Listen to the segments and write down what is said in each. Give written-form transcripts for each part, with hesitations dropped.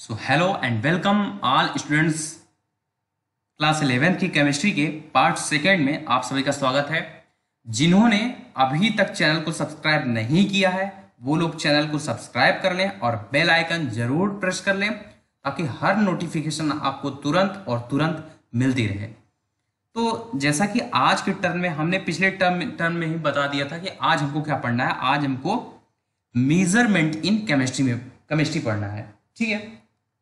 So hello and welcome all students. Class 11th की chemistry के part second में आप सभी का स्वागत है। जिन्होंने अभी तक चैनल को सब्सक्राइब नहीं किया है वो लोग चैनल को सब्सक्राइब कर लें और बेल आइकन जरूर प्रेस कर लें ताकि हर नोटिफिकेशन आपको तुरंत मिलती रहे। तो जैसा कि आज के टर्म में हमने पिछले टर्म में ही बता दिया था कि आज हमको क्या पढ़ना है। आज हमको मेजरमेंट इन केमिस्ट्री पढ़ना है। ठीक है,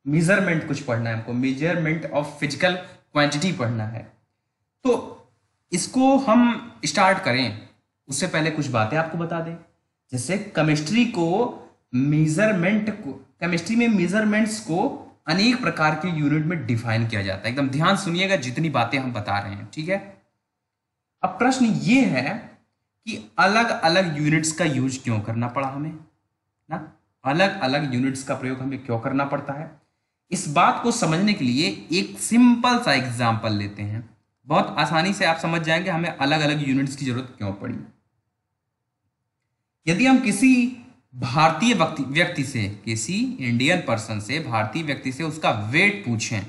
मेजरमेंट कुछ पढ़ना है हमको, मेजरमेंट ऑफ फिजिकल क्वांटिटी पढ़ना है। तो इसको हम स्टार्ट करें उससे पहले कुछ बातें आपको बता दें। जैसे केमिस्ट्री में मेजरमेंट्स को अनेक प्रकार के यूनिट में डिफाइन किया जाता है। एकदम ध्यान सुनिएगा जितनी बातें हम बता रहे हैं, ठीक है। अब प्रश्न ये है कि अलग अलग यूनिट्स का यूज क्यों करना पड़ा हमें ना, अलग अलग यूनिट्स का प्रयोग हमें क्यों करना पड़ता है। इस बात को समझने के लिए एक सिंपल सा एग्जांपल लेते हैं। बहुत आसानी से आप समझ जाएंगे हमें अलग अलग यूनिट्स की जरूरत क्यों पड़ी। यदि हम किसी भारतीय व्यक्ति से, किसी इंडियन पर्सन से, भारतीय व्यक्ति से उसका वेट पूछें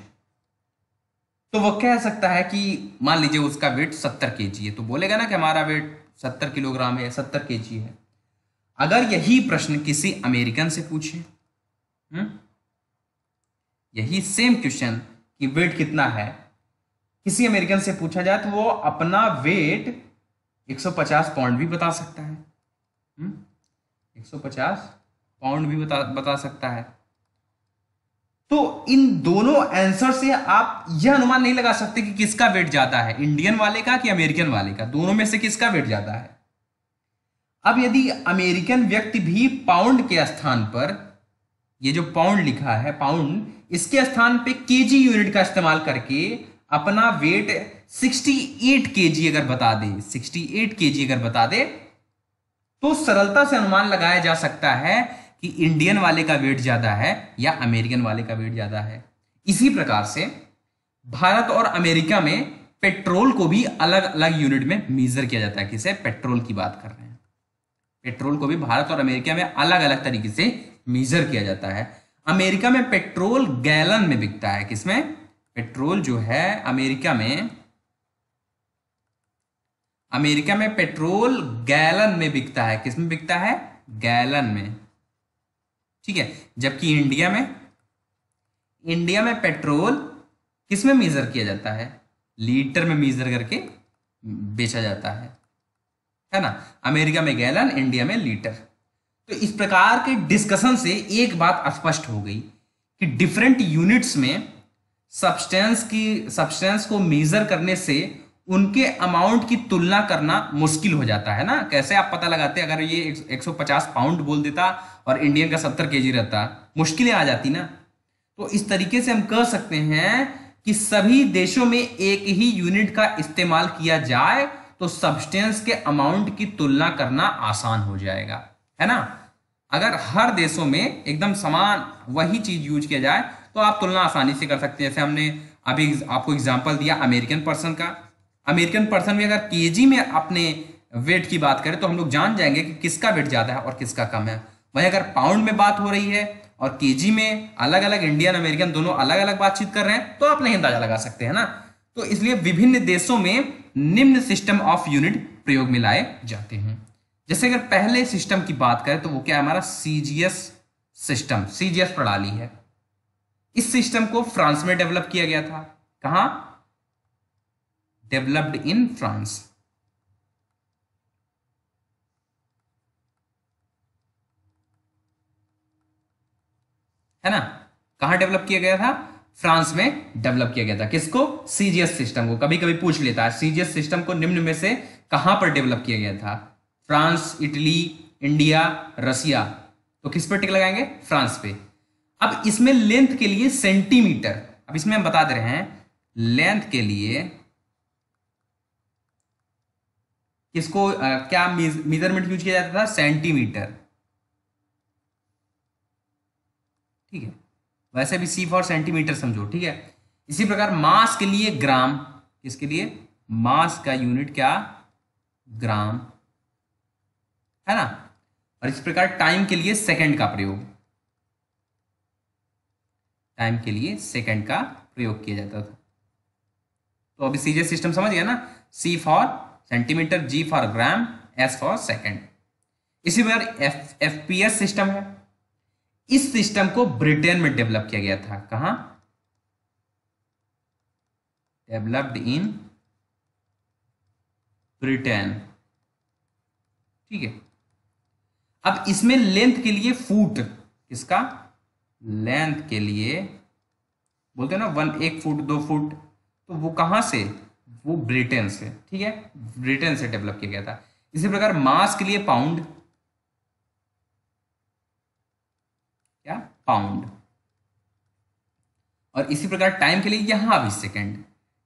तो वो कह सकता है कि मान लीजिए उसका वेट 70 केजी है, तो बोलेगा ना कि हमारा वेट 70 किलोग्राम है, 70 केजी है। अगर यही प्रश्न किसी अमेरिकन से पूछें, यही सेम क्वेश्चन कि वेट कितना है किसी अमेरिकन से पूछा जाए तो वो अपना वेट 150 पाउंड भी बता सकता है। 150 पाउंड भी बता सकता है। तो इन दोनों आंसर से आप यह अनुमान नहीं लगा सकते कि किसका वेट ज्यादा है, इंडियन वाले का कि अमेरिकन वाले का, दोनों में से किसका वेट ज्यादा है। अब यदि अमेरिकन व्यक्ति भी पाउंड के स्थान पर, ये जो पाउंड लिखा है पाउंड, इसके स्थान पे केजी यूनिट का इस्तेमाल करके अपना वेट 68 केजी अगर बता दे, 68 केजी अगर बता दे तो सरलता से अनुमान लगाया जा सकता है कि इंडियन वाले का वेट ज्यादा है या अमेरिकन वाले का वेट ज्यादा है। इसी प्रकार से भारत और अमेरिका में पेट्रोल को भी अलग अलग यूनिट में मेजर किया जाता है। किसे? पेट्रोल की बात कर रहे हैं। पेट्रोल को भी भारत और अमेरिका में अलग अलग तरीके से मेजर किया जाता है। अमेरिका में पेट्रोल गैलन में बिकता है। किसमें? पेट्रोल जो है अमेरिका में पेट्रोल गैलन में बिकता है। किसमें बिकता है? गैलन में, ठीक है। जबकि इंडिया में पेट्रोल किसमें मेजर किया जाता है? लीटर में मेजर करके बेचा जाता है ना। अमेरिका में गैलन, इंडिया में लीटर। तो इस प्रकार के डिस्कशन से एक बात स्पष्ट हो गई कि डिफरेंट यूनिट्स में सब्सटेंस को मेजर करने से उनके अमाउंट की तुलना करना मुश्किल हो जाता है ना। कैसे आप पता लगाते? अगर ये 150 पाउंड बोल देता और इंडियन का 70 केजी रहता, मुश्किलें आ जाती ना। तो इस तरीके से हम कह सकते हैं कि सभी देशों में एक ही यूनिट का इस्तेमाल किया जाए तो सब्सटेंस के अमाउंट की तुलना करना आसान हो जाएगा, है ना। अगर हर देशों में एकदम समान वही चीज यूज किया जाए तो आप तुलना आसानी से कर सकते हैं। जैसे हमने अभी आपको एग्जांपल दिया अमेरिकन पर्सन का। अमेरिकन पर्सन में अगर केजी में अपने वेट की बात करें तो हम लोग जान जाएंगे कि किसका वेट ज्यादा है और किसका कम है। वहीं अगर पाउंड में बात हो रही है और केजी में अलग अलग इंडियन अमेरिकन दोनों अलग अलग बातचीत कर रहे हैं तो आप नहीं अंदाजा लगा सकते हैं ना। तो इसलिए विभिन्न देशों में निम्न सिस्टम ऑफ यूनिट प्रयोग में लाए जाते हैं। जैसे अगर पहले सिस्टम की बात करें तो वो क्या है? हमारा सीजीएस सिस्टम, सीजीएस प्रणाली है। इस सिस्टम को फ्रांस में डेवलप किया गया था। कहां? डेवलप्ड इन फ्रांस, है ना। कहां डेवलप किया गया था? फ्रांस में डेवलप किया गया था। किसको? सीजीएस सिस्टम को। कभी कभी पूछ लेता है सीजीएस सिस्टम को निम्न में से कहां पर डेवलप किया गया था? फ्रांस, इटली, इंडिया, रसिया। तो किस पर टिक लगाएंगे? फ्रांस पे। अब इसमें लेंथ के लिए सेंटीमीटर, अब इसमें हम बता दे रहे हैं लेंथ के लिए किसको क्या मेजरमेंट यूज किया जाता था? सेंटीमीटर, ठीक है। वैसे भी सी फॉर सेंटीमीटर समझो, ठीक है। इसी प्रकार मास के लिए ग्राम, किसके लिए? मास का यूनिट क्या? ग्राम, है ना। और इस प्रकार टाइम के लिए सेकंड का प्रयोग। टाइम के लिए सेकंड का प्रयोग किया जाता था। तो अभी सीजे सिस्टम समझ गया ना, C for centimetre, G for gram, S for second. इसी प्रकार एफपीएस सिस्टम है। इस सिस्टम को ब्रिटेन में डेवलप किया गया था। कहां? Developed in Britain. ठीक है। अब इसमें लेंथ के लिए फुट, किसका? लेंथ के लिए बोलते हैं ना 1 फुट 2 फुट, तो वो कहां से? वो ब्रिटेन से। ठीक है, ब्रिटेन से डेवलप किया गया था। इसी प्रकार मास के लिए पाउंड, क्या? पाउंड। और इसी प्रकार टाइम के लिए यहां भी सेकंड,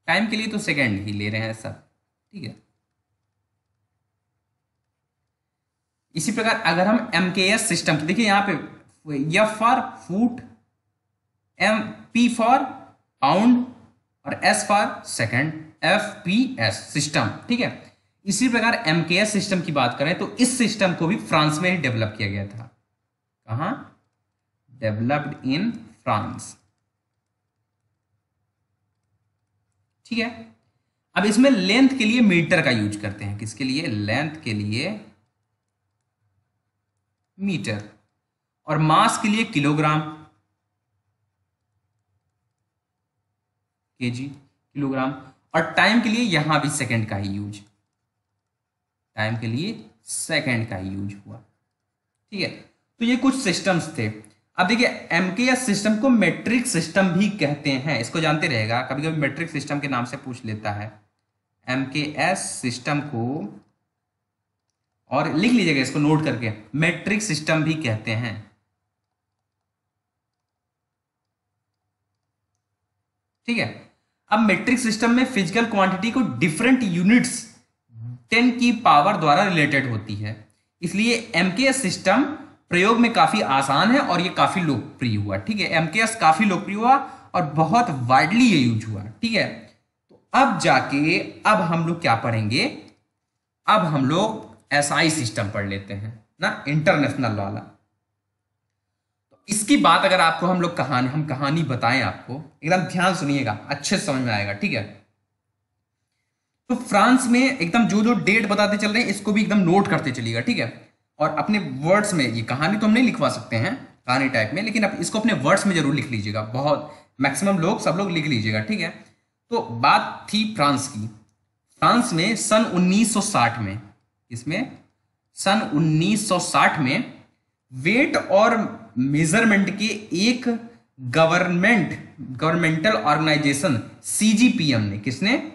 टाइम के लिए तो सेकंड ही ले रहे हैं सब। ठीक है। इसी प्रकार अगर हम एमकेएस सिस्टम, देखिए यहां पे F for foot, M P for pound और S for second, F P S system. ठीक है। इसी प्रकार एमकेएस सिस्टम की बात करें तो इस सिस्टम को भी फ्रांस में ही डेवलप किया गया था। कहां? Developed in France. ठीक है। अब इसमें लेंथ के लिए मीटर का यूज करते हैं। किसके लिए? लेंथ के लिए मीटर, और मास के लिए किलोग्राम, केजी, किलोग्राम, और टाइम के लिए यहां भी सेकंड का ही यूज, टाइम के लिए सेकंड का ही यूज हुआ। ठीक है। तो ये कुछ सिस्टम्स थे। अब देखिए एमकेएस सिस्टम को मेट्रिक सिस्टम भी कहते हैं, इसको जानते रहेगा, कभी कभी मेट्रिक सिस्टम के नाम से पूछ लेता है। एमकेएस सिस्टम को, और लिख लीजिएगा इसको नोट करके, मेट्रिक सिस्टम भी कहते हैं। ठीक है। अब मेट्रिक सिस्टम में फिजिकल क्वांटिटी को डिफरेंट यूनिट्स 10 की पावर द्वारा रिलेटेड होती है, इसलिए एमकेएस सिस्टम प्रयोग में काफी आसान है और ये काफी लोकप्रिय हुआ। ठीक है। एमकेएस काफी लोकप्रिय हुआ और बहुत वाइडली ये यूज हुआ। ठीक है। तो अब जाके अब हम लोग क्या पढ़ेंगे? अब हम लोग एसआई सिस्टम पढ़ लेते हैं ना, इंटरनेशनल वाला। तो इसकी बात अगर आपको हम लोग कहानी बताएं आपको, एकदम ध्यान सुनिएगा, अच्छे समझ में आएगा। ठीक है। तो फ्रांस में एकदम जो जो डेट बताते चल रहे हैं इसको भी एकदम नोट करते चलिएगा। ठीक है। और अपने वर्ड्स में, ये कहानी तो हम नहीं लिखवा सकते हैं कहानी टाइप में, लेकिन इसको अपने वर्ड्स में जरूर लिख लीजिएगा। बहुत मैक्सिमम लोग, सब लोग लिख लीजिएगा। ठीक है। तो बात थी फ्रांस की। फ्रांस में सन 1960 में, इसमें सन 1960 में वेट और मेजरमेंट के एक गवर्नमेंटल ऑर्गेनाइजेशन सीजीपीएम ने, किसने?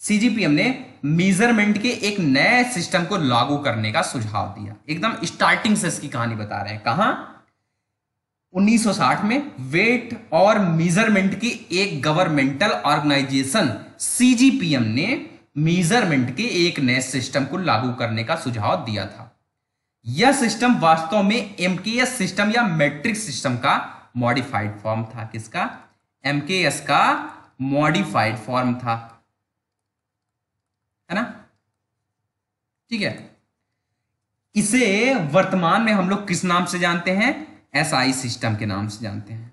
सीजीपीएम ने मेजरमेंट के एक नए सिस्टम को लागू करने का सुझाव दिया। एकदम स्टार्टिंग से इसकी कहानी बता रहे हैं। कहां? 1960 में वेट और मेजरमेंट की एक गवर्नमेंटल ऑर्गेनाइजेशन सीजीपीएम ने मेजरमेंट के एक नए सिस्टम को लागू करने का सुझाव दिया था। यह सिस्टम वास्तव में एमकेएस सिस्टम या मैट्रिक सिस्टम का मॉडिफाइड फॉर्म था। किसका? एमकेएस का मॉडिफाइड फॉर्म था, है ना? ठीक है। इसे वर्तमान में हम लोग किस नाम से जानते हैं? एसआई सिस्टम के नाम से जानते हैं।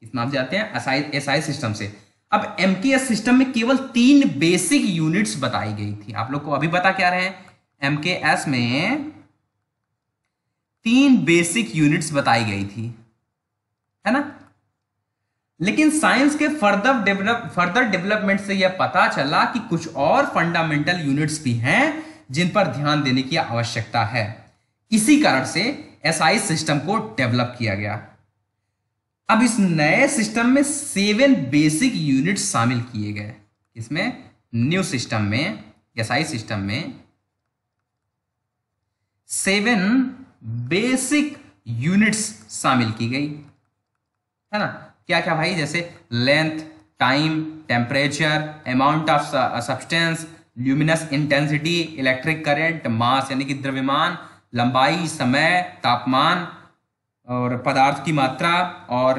किस नाम से जानते हैं? एसआई सिस्टम से। अब एमकेएस सिस्टम में केवल 3 बेसिक यूनिट्स बताई गई थी। आप लोग को अभी बता क्या रहे हैं? एमकेएस में 3 बेसिक यूनिट्स बताई गई थी, है ना? लेकिन साइंस के फर्दर डेवलपमेंट से यह पता चला कि कुछ और फंडामेंटल यूनिट्स भी हैं जिन पर ध्यान देने की आवश्यकता है। इसी कारण से एसआई सिस्टम को डेवलप किया गया। अब इस नए सिस्टम में 7 बेसिक यूनिट्स शामिल किए गए। इसमें न्यू सिस्टम में, एसआई सिस्टम में 7 बेसिक यूनिट्स शामिल की गई, है ना? क्या क्या भाई? जैसे length, time, temperature, amount of substance, luminous intensity, electric current, mass यानी कि द्रव्यमान, लंबाई, समय, तापमान और पदार्थ की मात्रा, और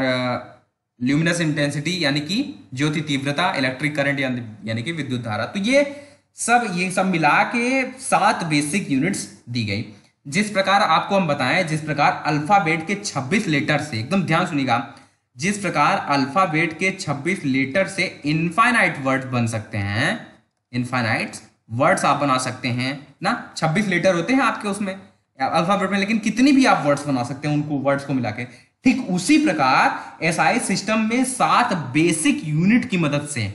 ल्यूमिनस इंटेंसिटी यानी कि ज्योति तीव्रता, इलेक्ट्रिक करंट यानी कि विद्युत धारा। तो ये सब मिला के 7 बेसिक यूनिट्स दी गई। जिस प्रकार आपको हम बताएं, जिस प्रकार अल्फाबेट के 26 लेटर से, एकदम ध्यान सुनिएगा, जिस प्रकार अल्फाबेट के 26 लेटर से इनफाइनाइट वर्ड बन सकते हैं, इनफाइनाइट वर्ड्स आप बना सकते हैं ना। 26 लेटर होते हैं आपके उसमें अल्फाबेट में, लेकिन कितनी भी आप वर्ड्स बना सकते हैं उनको वर्ड्स को मिला के। ठीक उसी प्रकार एसआई सिस्टम में 7 बेसिक यूनिट की मदद से,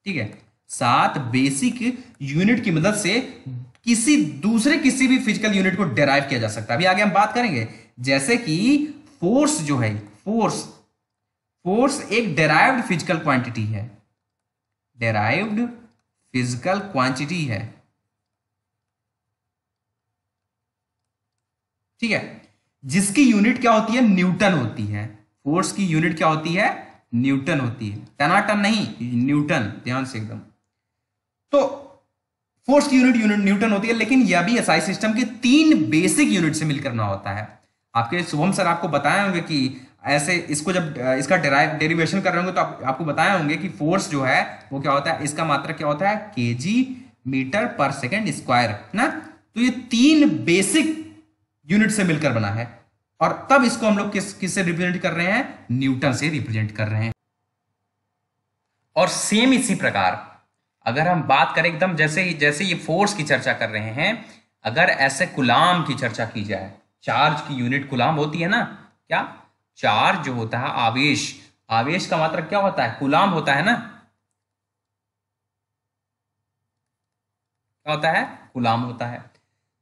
ठीक है, 7 बेसिक यूनिट की मदद से किसी भी फिजिकल यूनिट को डेराइव किया जा सकता है। अभी आगे हम बात करेंगे, जैसे कि फोर्स जो है, फोर्स एक डेराइव्ड फिजिकल क्वांटिटी है, डेराइव्ड फिजिकल क्वांटिटी है, ठीक है, जिसकी यूनिट क्या होती है, न्यूटन होती है। फोर्स की यूनिट क्या होती है, न्यूटन होती है, टनाटन नहीं, न्यूटन, ध्यान से एकदम। तो फोर्स की यूनिट न्यूटन होती है, लेकिन यह भी एसआई सिस्टम के 3 बेसिक यूनिट से मिलकर बना होता है। आपके शुभम सर आपको बताए होंगे कि ऐसे इसको जब इसका डेरिवेशन कर रहे होंगे तो आपको बताए होंगे कि फोर्स जो है वो क्या होता है, इसका मात्रक क्या होता है, केजी मीटर पर सेकेंड स्क्वायर ना। तो ये 3 बेसिक यूनिट से मिलकर बना है, और तब इसको हम लोग किससे रिप्रेजेंट कर रहे हैं, न्यूटन से रिप्रेजेंट कर रहे हैं। और सेम इसी प्रकार अगर हम बात करें एकदम जैसे ये फोर्स की चर्चा कर रहे हैं, अगर ऐसे कूलाम की चर्चा की जाए, चार्ज की यूनिट कूलाम होती है ना, क्या चार्ज जो होता है, आवेश का मात्रक क्या होता है, कूलाम होता है ना, क्या होता है, कूलाम होता है।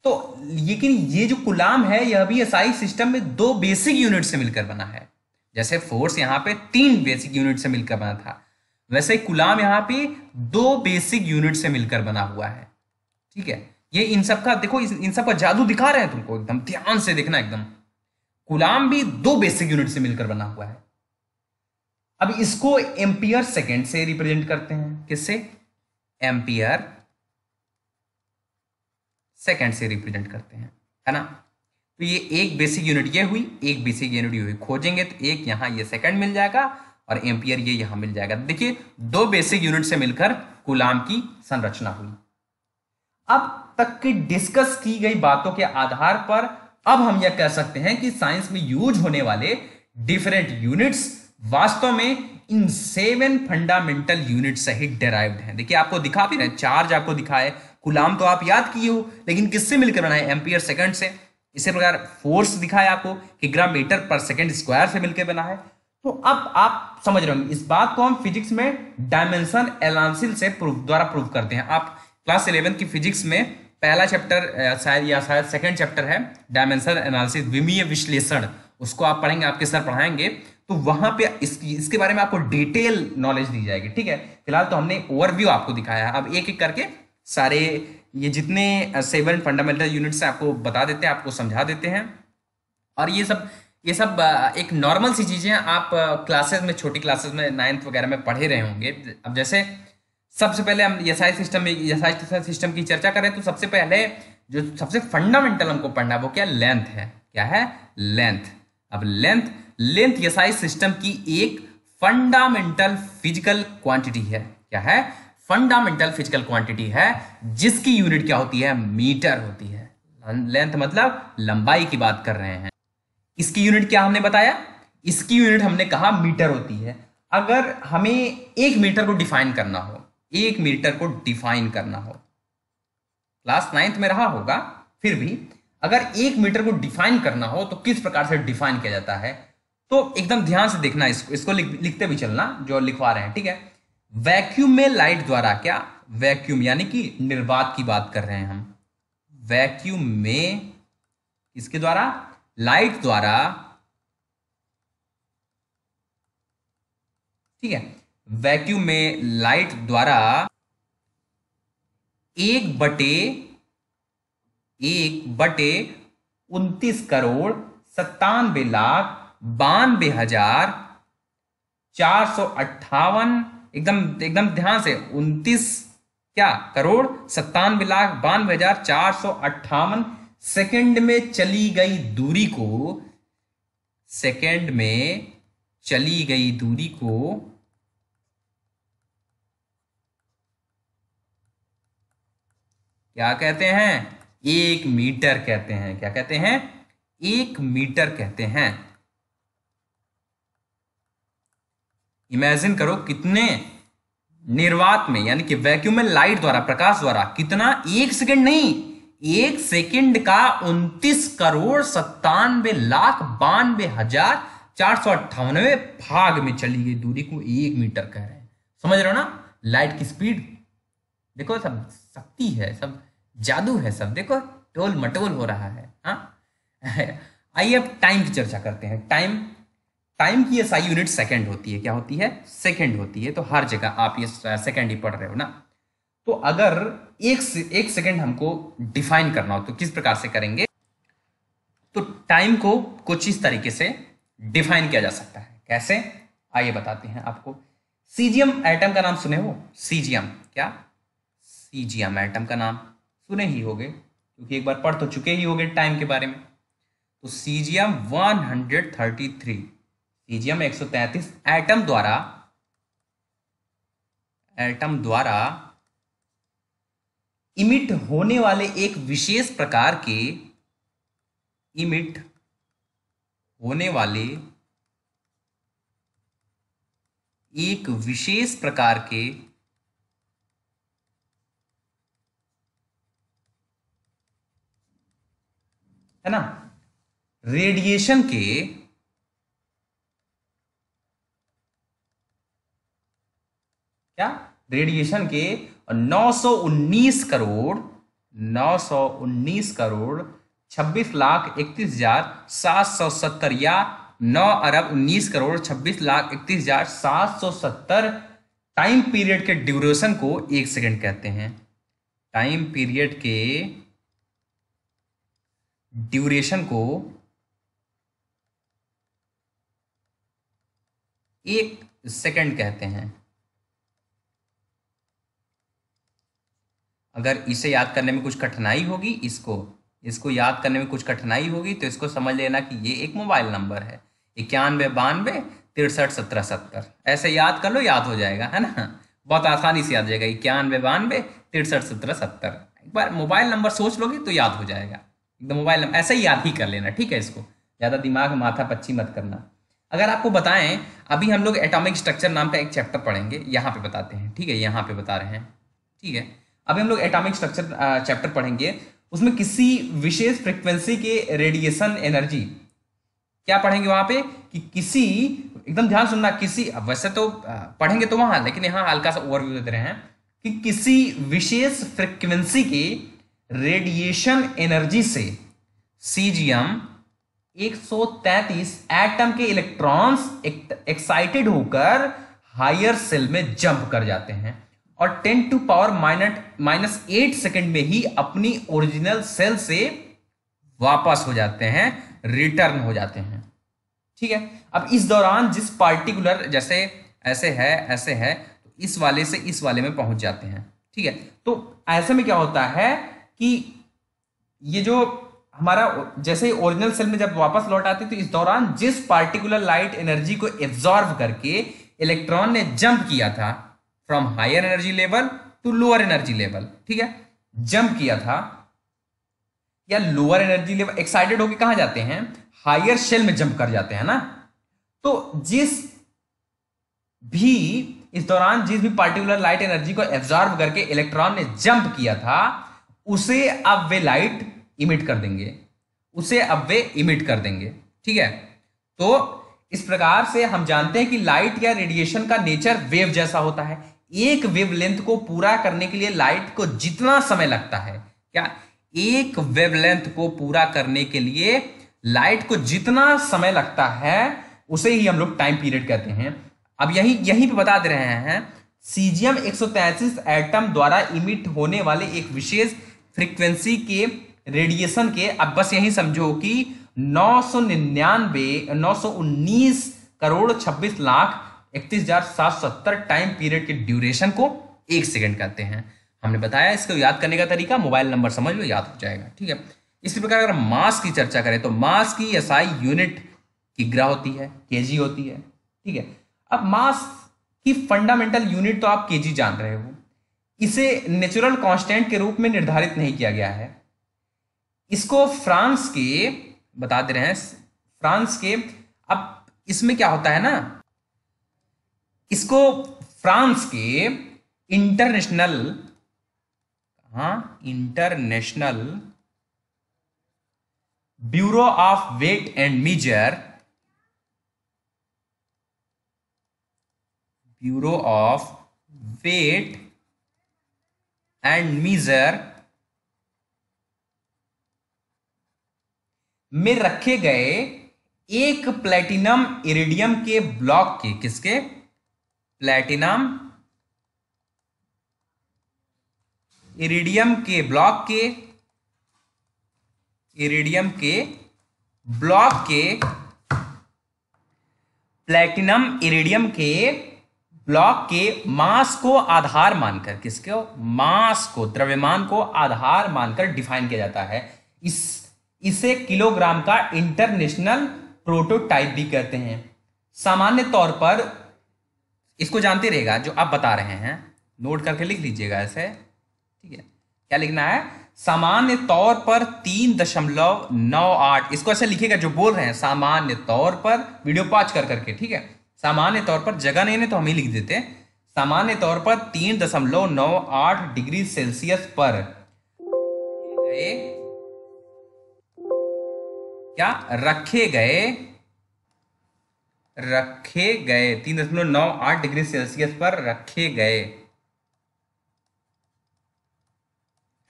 तो लेकिन ये जो कूलाम है यह भी एसआई सिस्टम में 2 बेसिक यूनिट से मिलकर बना है। जैसे फोर्स यहां पे 3 बेसिक यूनिट से मिलकर बना था, वैसे कूलाम यहां पे 2 बेसिक यूनिट से मिलकर बना हुआ है, ठीक है। ये इन सब का देखो, इन सब का जादू दिखा रहे हैं तुमको, एकदम ध्यान से देखना एकदम। कूलाम भी 2 बेसिक यूनिट से मिलकर बना हुआ है। अब इसको एम्पियर सेकेंड से रिप्रेजेंट करते हैं, किससे, एम्पियर सेकेंड से रिप्रेजेंट करते हैं, है ना। तो ये एक बेसिक यूनिट ये हुई, एक बेसिक यूनिट ये हुई, खोजेंगे तो एक यहां ये सेकंड मिल जाएगा और एम्पियर ये यहां मिल जाएगा। देखिए 2 बेसिक यूनिट से मिलकर कूलाम की संरचना हुई। अब तक की डिस्कस की गई बातों के आधार पर अब हम यह कह सकते हैं कि साइंस में यूज होने वाले डिफरेंट यूनिट्स वास्तव में इन 7 फंडामेंटल यूनिट से ही डेराइव्ड हैं। देखिए आपको दिखा भी रहे, चार्ज आपको दिखाए, कूलाम तो आप याद किए हो, लेकिन किससे मिलकर बना है, एम्पियर सेकंड से। इसी प्रकार फोर्स दिखाया आपको कि ग्राम मीटर पर सेकंड स्क्वायर से मिलकर बना है। तो अब आप समझ रहे होंगे, इस बात को हम फिजिक्स में डायमेंशन एनालिसिस से द्वारा प्रूव करते हैं। आप क्लास 11 की फिजिक्स में पहला चैप्टर शायद सेकंड चैप्टर है डायमेंशन एनालिसिस, विमीय विश्लेषण, उसको आप पढ़ेंगे, आपके सर पढ़ाएंगे, तो वहां पे इसके बारे में आपको डिटेल नॉलेज दी जाएगी, ठीक है। फिलहाल तो हमने ओवरव्यू आपको दिखाया है, अब एक एक करके सारे ये जितने 7 फंडामेंटल यूनिट्स आपको बता देते हैं, आपको समझा देते हैं। और ये सब एक नॉर्मल सी चीजें हैं, आप क्लासेस में, छोटी क्लासेस में 9th वगैरह में पढ़े रहे होंगे। अब जैसे सबसे पहले हम एसआई सिस्टम की चर्चा करें तो सबसे पहले जो सबसे फंडामेंटल हमको पढ़ना है वो क्या, लेंथ है। क्या है, लेंथ। अब लेंथ एसआई सिस्टम की एक फंडामेंटल फिजिकल क्वांटिटी है। क्या है, फंडामेंटल फिजिकल क्वांटिटी है, जिसकी यूनिट क्या होती है, मीटर होती है। लेंथ मतलब लंबाई की बात कर रहे हैं। इसकी यूनिट क्या हमने बताया, इसकी यूनिट हमने कहा मीटर होती है। अगर हमें 1 मीटर को डिफाइन करना हो, 1 मीटर को डिफाइन करना हो, क्लास 9th में रहा होगा, फिर भी अगर 1 मीटर को डिफाइन करना हो तो किस प्रकार से डिफाइन किया जाता है, तो एकदम ध्यान से देखना, इसको लिखते भी चलना जो लिखवा रहे हैं, ठीक है। वैक्यूम में लाइट द्वारा, क्या, वैक्यूम यानी कि निर्वात की बात कर रहे हैं हम, वैक्यूम में इसके द्वारा, लाइट द्वारा, ठीक है, वैक्यूम में लाइट द्वारा 1/29,97,92,458, एकदम ध्यान से, 29 क्या करोड़ 97,92,458 सेकंड में चली गई दूरी को, सेकंड में चली गई दूरी को क्या कहते हैं, 1 मीटर कहते हैं। क्या कहते हैं? 1 मीटर कहते हैं। इमेजिन करो कितने निर्वात में, यानी कि वैक्यूम में लाइट द्वारा, प्रकाश द्वारा कितना, 1 सेकंड नहीं, 1 सेकंड का 29,97,92,498 भाग में चली गई दूरी को 1 मीटर कह रहे हैं। समझ रहे हो ना लाइट की स्पीड? देखो सब शक्ति है, सब जादू है, सब देखो टोल मटोल हो रहा है। हाँ आइए अब टाइम की चर्चा करते हैं। टाइम की एसआई यूनिट सेकंड होती है। क्या होती है? सेकंड होती है। तो हर जगह आप ये सेकंड ही पढ़ रहे हो ना। तो अगर एक सेकंड हमको डिफाइन करना हो तो किस प्रकार से करेंगे? तो टाइम को कुछ इस तरीके से डिफाइन किया जा सकता है। कैसे? आइए बताते हैं आपको। सीजियम एटम का नाम सुने हो? सीजियम, क्या सीजियम एटम का नाम सुने ही होगे, क्योंकि एक बार पढ़ तो चुके ही होगे टाइम के बारे में। तो सीजियम 133, सीजियम 133 एटम द्वारा इमिट होने वाले एक विशेष प्रकार के है ना, रेडिएशन के क्या, रेडिएशन के 919 करोड़ 26,31,770 या 9,19,26,31,770 टाइम पीरियड के ड्यूरेशन को 1 सेकंड कहते हैं। टाइम पीरियड के ड्यूरेशन को 1 सेकंड कहते हैं। अगर इसे याद करने में कुछ कठिनाई होगी, इसको याद करने में कुछ कठिनाई होगी तो इसको समझ लेना कि ये एक मोबाइल नंबर है, 9192637070। ऐसे याद कर लो, याद हो जाएगा, है ना। बहुत आसानी से याद हो जाएगा, 9192637070। एक बार मोबाइल नंबर सोच लोगे तो याद हो जाएगा एकदम। मोबाइल नंबर ऐसे ही याद ही कर लेना, ठीक है। इसको ज़्यादा दिमाग माथा पच्ची मत करना। अगर आपको बताएं, अभी हम लोग एटॉमिक स्ट्रक्चर नाम का एक चैप्टर पढ़ेंगे, यहाँ पे बताते हैं, ठीक है, यहाँ पे बता रहे हैं, ठीक है। अभी हम लोग एटॉमिक स्ट्रक्चर चैप्टर पढ़ेंगे, उसमें किसी विशेष फ्रीक्वेंसी के रेडिएशन एनर्जी क्या पढ़ेंगे वहां पे, कि किसी, एकदम ध्यान सुनना, किसी, वैसे तो पढ़ेंगे तो वहां, लेकिन यहाँ हल्का सा ओवरव्यू दे रहे हैं कि किसी विशेष फ्रीक्वेंसी के रेडिएशन एनर्जी से सीजियम 133 एटम के इलेक्ट्रॉन्स एक्साइटेड होकर हायर सेल में जंप कर जाते हैं और 10⁻⁻8 सेकंड में ही अपनी ओरिजिनल सेल से वापस हो जाते हैं, रिटर्न हो जाते हैं, ठीक है। अब इस दौरान जिस पार्टिकुलर, जैसे ऐसे है तो इस वाले से इस वाले में पहुंच जाते हैं, ठीक है। तो ऐसे में क्या होता है कि ये जो हमारा, जैसे ओरिजिनल सेल में जब वापस लौट आते हैं तो इस दौरान जिस पार्टिकुलर लाइट एनर्जी को एब्जॉर्व करके इलेक्ट्रॉन ने जंप किया था from higher energy level to lower energy level, ठीक है, जंप किया था, या लोअर एनर्जी लेवल एक्साइटेड होकर कहां जाते हैं, हायर शेल में जंप कर जाते हैं ना। तो इस दौरान जिस भी पार्टिकुलर लाइट एनर्जी को एब्जॉर्ब करके इलेक्ट्रॉन ने जंप किया था, उसे अब वे लाइट इमिट कर देंगे, ठीक है। तो इस प्रकार से हम जानते हैं कि लाइट या रेडिएशन का नेचर वेव जैसा होता है। एक वेवलेंथ को पूरा करने के लिए लाइट को जितना समय लगता है, क्या, एक वेवलेंथ को पूरा करने के लिए लाइट को जितना समय लगता है उसे ही हम लोग टाइम पीरियड कहते हैं। अब यहीं पे बता दे रहे हैं, सीजियम 133 एटम द्वारा इमिट होने वाले एक विशेष फ्रीक्वेंसी के रेडिएशन के, अब बस यही समझो कि 919 करोड़ 26 लाख 31,770 टाइम पीरियड के ड्यूरेशन को 1 सेकंड कहते हैं। हमने बताया इसको याद करने का तरीका, मोबाइल नंबर समझ लो, याद हो जाएगा, ठीक है। इसी प्रकार अगर मास की चर्चा करें तो मास की एसआई यूनिट किग्रा होती है, केजी होती है, ठीक है। अब मास की फंडामेंटल यूनिट तो आप केजी जान रहे हो, इसे नेचुरल कांस्टेंट के रूप में निर्धारित नहीं किया गया है। इसको फ्रांस के बता दे रहे हैं, फ्रांस के, अब इसमें क्या होता है ना, इसको फ्रांस के इंटरनेशनल, हाँ, international bureau of weight and measure, bureau of weight and measure में रखे गए एक प्लेटिनम इरिडियम के ब्लॉक के, किसके, प्लेटिनम इरिडियम के ब्लॉक के, इरिडियम के ब्लॉक के, प्लेटिनम इरिडियम के ब्लॉक के मास को आधार मानकर, किसको, मास को, द्रव्यमान को आधार मानकर डिफाइन किया जाता है। इसे किलोग्राम का इंटरनेशनल प्रोटोटाइप भी कहते हैं। सामान्य तौर पर इसको जानते रहेगा, जो आप बता रहे हैं नोट करके लिख लीजिएगा ऐसे, ठीक है। क्या लिखना है, सामान्य तौर पर 3.98, इसको ऐसे लिखिएगा जो बोल रहे हैं, सामान्य तौर पर, वीडियो पॉज कर करके, ठीक है। सामान्य तौर पर, जगह नहीं तो हम ही लिख देते, सामान्य तौर पर 3.98 डिग्री सेल्सियस पर क्या रखे गए 3.98 डिग्री सेल्सियस पर रखे गए,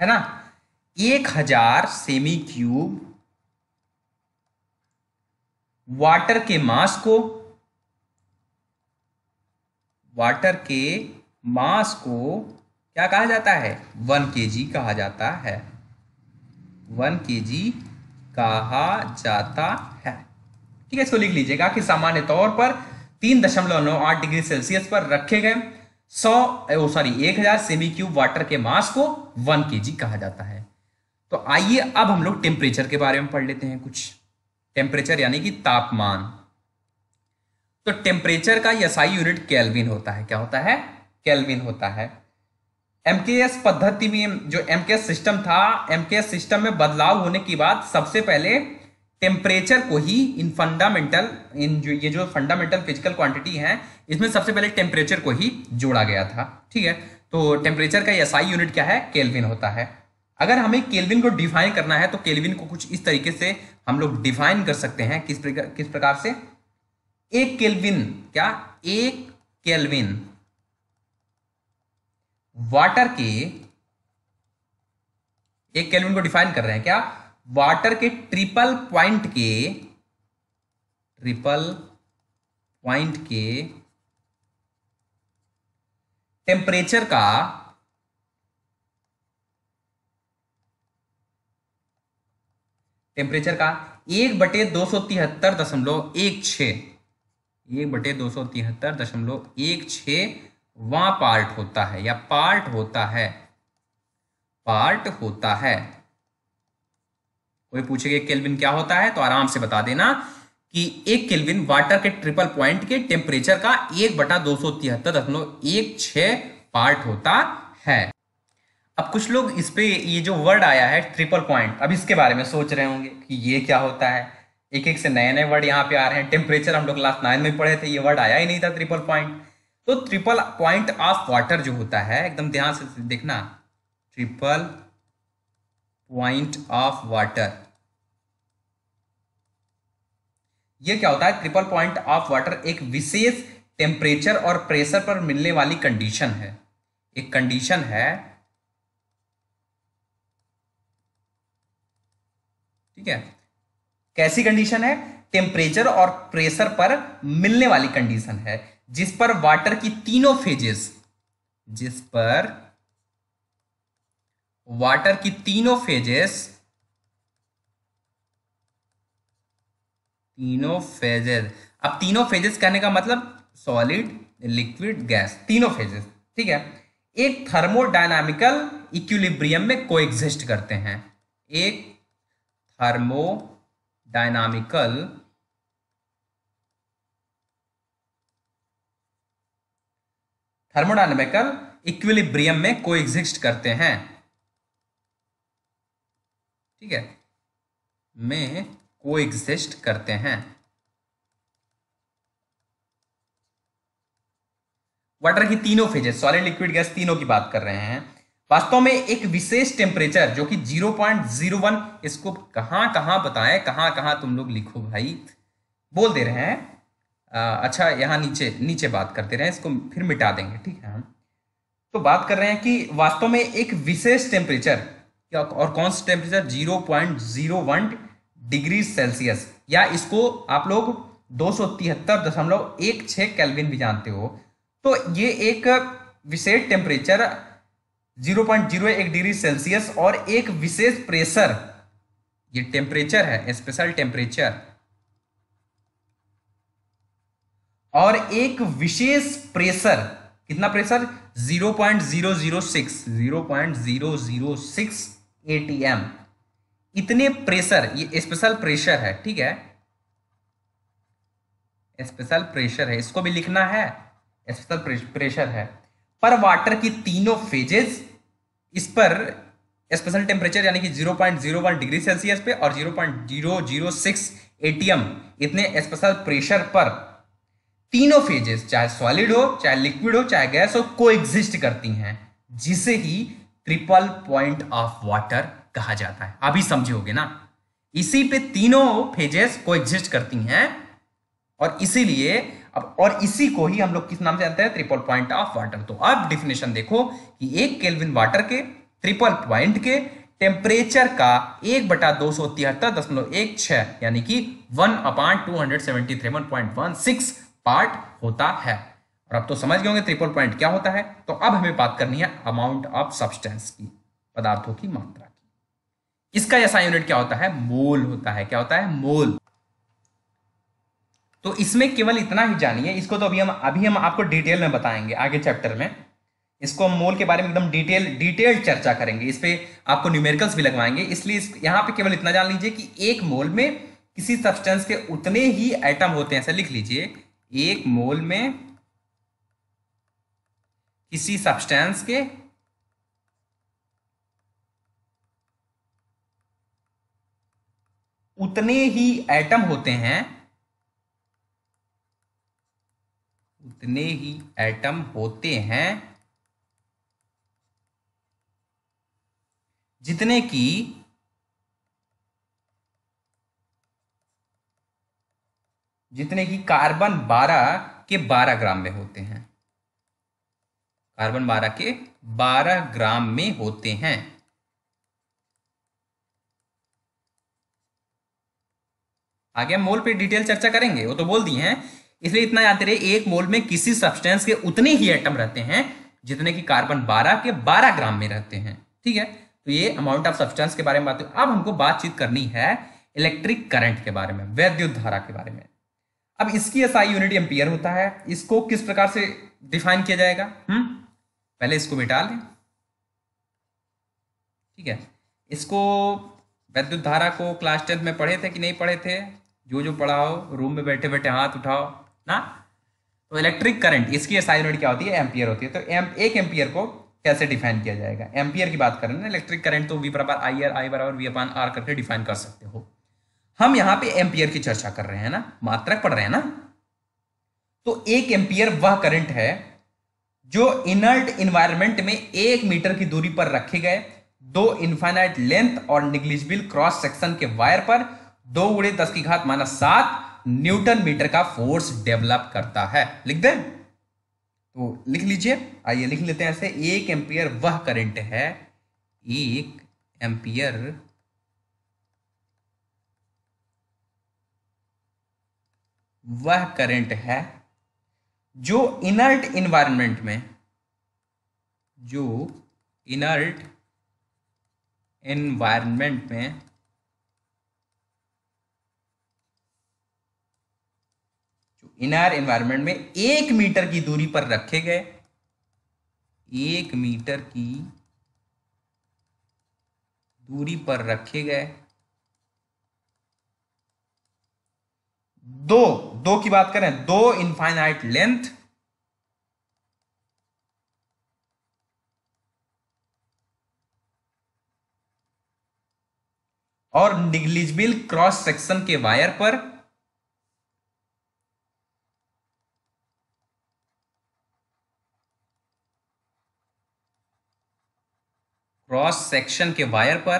है ना, 1000 सेमी क्यूब वाटर के मास को, क्या कहा जाता है, 1 kg कहा जाता है, 1 kg कहा जाता है, ठीक है। इसको लिख लीजिएगा कि सामान्य तौर पर 3.98 डिग्री सेल्सियस पर रखे गए 1000 सेमी क्यूब वाटर के मास को 1 kg कहा जाता है। तो आइए अब हम लोग टेम्परेचर के बारे में पढ़ लेते हैं कुछ। टेम्परेचर यानी कि तापमान। तो टेम्परेचर का एसआई यूनिट केल्विन होता है। क्या होता है, केल्विन होता है। एमकेएस पद्धति में, जो एमकेएस सिस्टम था, एमकेएस सिस्टम में बदलाव होने के बाद सबसे पहले टेम्परेचर को ही ये जो फंडामेंटल फिजिकल क्वांटिटी है, इसमें सबसे पहले टेम्परेचर को ही जोड़ा गया था, ठीक है। तो टेम्परेचर का एसआई यूनिट क्या है, केल्विन होता है। अगर हमें केल्विन को डिफाइन करना है तो केल्विन को कुछ इस तरीके से हम लोग डिफाइन कर सकते हैं। किस प्रकार से, एक केल्विन, क्या, एक केल्विन वाटर के, एक केल्विन को डिफाइन कर रहे हैं, क्या, वाटर के ट्रिपल पॉइंट के टेम्परेचर का टेम्परेचर का 1/273.16 वहां पार्ट होता है, या पार्ट होता है। कोई पूछेगा केल्विन क्या होता है तो आराम से बता देना कि एक केल्विन वाटर के ट्रिपल पॉइंट के टेम्परेचर का 1/273.16 पार्ट होता है। अब कुछ लोग इस पे, ये जो वर्ड आया है ट्रिपल पॉइंट, अब इसके बारे में सोच रहे होंगे कि ये क्या होता है। एक एक से नए नए वर्ड यहाँ पे आ रहे हैं। टेम्परेचर हम लोग क्लास 9 में पढ़े थे, ये वर्ड आया ही नहीं था ट्रिपल पॉइंट। तो ट्रिपल पॉइंट ऑफ वाटर जो होता है, एकदम ध्यान से देखना, ट्रिपल पॉइंट ऑफ वाटर, ये क्या होता है, ट्रिपल पॉइंट ऑफ वाटर एक विशेष टेम्परेचर और प्रेशर पर मिलने वाली कंडीशन है। एक कंडीशन है, ठीक है। कैसी कंडीशन है, टेम्परेचर और प्रेशर पर मिलने वाली कंडीशन है, जिस पर वाटर की तीनों फेजेस, अब तीनों फेजेस कहने का मतलब सॉलिड, लिक्विड, गैस, तीनों फेजेस, ठीक है, एक थर्मोडायनामिकल इक्विलिब्रियम में कोएग्जिस्ट करते हैं। एक थर्मोडायनामिकल इक्विलिब्रियम में कोएग्जिस्ट करते हैं, ठीक है। में कोएग्जिस्ट करते हैं। वाटर की तीनों फेजेस, सॉलिड लिक्विड गैस तीनों की बात कर रहे हैं। वास्तव में एक विशेष टेम्परेचर जो कि 0.01, इसको कहां कहां बताएं, कहां कहां तुम लोग लिखो भाई, बोल दे रहे हैं। अच्छा यहाँ नीचे नीचे बात करते रहे, इसको फिर मिटा देंगे, ठीक है। हम तो बात कर रहे हैं कि वास्तव में एक विशेष टेम्परेचर, और कौन सा टेम्परेचर, 0.01 डिग्री सेल्सियस, या इसको आप लोग 273.16 केल्विन भी जानते हो। तो ये एक विशेष टेम्परेचर 0.01 डिग्री सेल्सियस और एक विशेष प्रेशर, ये टेम्परेचर है, स्पेशल टेम्परेचर, और एक विशेष प्रेशर, कितना प्रेशर, 0.006 atm, इतने प्रेशर, ये स्पेशल प्रेशर है, ठीक है, स्पेशल प्रेशर है, इसको भी लिखना है, स्पेशल प्रेशर है, पर वाटर की तीनों फेजेस इस पर स्पेशल टेम्परेचर यानी कि 0.01 डिग्री सेल्सियस पे और 0.006 एटीएम इतने स्पेशल प्रेशर पर तीनों फेजेस, चाहे सॉलिड हो, चाहे लिक्विड हो, चाहे गैस हो, कोएग्जिस्ट करती हैं, जिसे ही ट्रिपल पॉइंट ऑफ वाटर कहा जाता है। अभी समझोगे ना, इसी पे तीनों फेजेस कोएग्जिस्ट करती हैं, और इसीलिए अब, और इसी को ही हम लोग किस नाम से जानते हैं, ट्रिपल पॉइंट ऑफ वाटर। तो अब डिफिनेशन देखो कि 1 केल्विन वाटर के ट्रिपल पॉइंट के टेम्परेचर का 1/273.16 यानी कि 1/273.16 पार्ट होता है। और अब तो समझ गए होंगे ट्रिपल पॉइंट क्या होता है। तो अब हमें बात करनी है अमाउंट ऑफ सब्सटेंस की, पदार्थों की मात्रा की। इसका ऐसा यूनिट क्या होता है, मोल होता है। क्या होता है, मोल। तो इसमें केवल इतना ही जानिए, इसको तो अभी हम आपको डिटेल में बताएंगे आगे चैप्टर में। इसको हम मोल के बारे में एकदम डिटेल चर्चा करेंगे, इस पे आपको न्यूमेरिकल्स भी लगवाएंगे। इसलिए यहां पे केवल इतना जान लीजिए कि एक मोल में किसी सब्सटेंस के उतने ही एटम होते हैं, ऐसा लिख लीजिए, एक मोल में किसी सब्सटेंस के उतने ही एटम होते हैं, उतने ही एटम होते हैं जितने की कार्बन 12 के 12 ग्राम में होते हैं, कार्बन 12 के 12 ग्राम में होते हैं। आगे हम मोल पे डिटेल चर्चा करेंगे, वो तो बोल दिए हैं। इसलिए इतना याद रहे, एक मोल में किसी सब्सटेंस के उतने ही एटम रहते हैं जितने की कार्बन 12 के 12 ग्राम में रहते हैं, ठीक है। तो ये अमाउंट ऑफ सब्सटेंस के बारे में बात हुई। अब हमको बातचीत करनी है इलेक्ट्रिक करंट के बारे में, वैद्युत धारा के बारे में। अब इसकी एसआई यूनिट एम्पियर होता है। इसको किस प्रकार से डिफाइन किया जाएगा, पहले इसको मिटा लें, ठीक है। इसको वैद्युत धारा को क्लास 10 में पढ़े थे कि नहीं पढ़े थे, जो पढ़ाओ, रूम में बैठे बैठे हाथ उठाओ ना। तो इलेक्ट्रिक करंट, इसकी एसआई यूनिट क्या होती है, एम्पियर होती है। तो एक एम्पियर को कैसे डिफाइन किया जाएगा, एम्पियर की बात करें ना, इलेक्ट्रिक करंट तो V बराबर आई बराबर V/R करके डिफाइन कर सकते हो। हम यहां पे एम्पियर की चर्चा कर रहे हैं ना, मात्रक पढ़ रहे हैं ना। तो एक एम्पियर वह करंट है जो इनर्ट इन्वायरमेंट में 1 मीटर की दूरी पर रखे गए 2 इनफाइनाइट लेंथ और निग्लिजिबल क्रॉस सेक्शन के वायर पर 2 × 10⁻⁷ न्यूटन मीटर का फोर्स डेवलप करता है। लिख दें, तो लिख लीजिए, आइए लिख लेते हैं ऐसे। 1 एम्पियर वह करंट है, 1 एम्पियर वह करंट है जो इनर्ट इन्वायरमेंट में, जो इनर्ट एनवायरनमेंट में इनर एनवायरनमेंट में 1 मीटर की दूरी पर रखे गए, 1 मीटर की दूरी पर रखे गए दो की बात करें, 2 इनफाइनाइट लेंथ और निग्लिजिबल क्रॉस सेक्शन के वायर पर क्रॉस सेक्शन के वायर पर,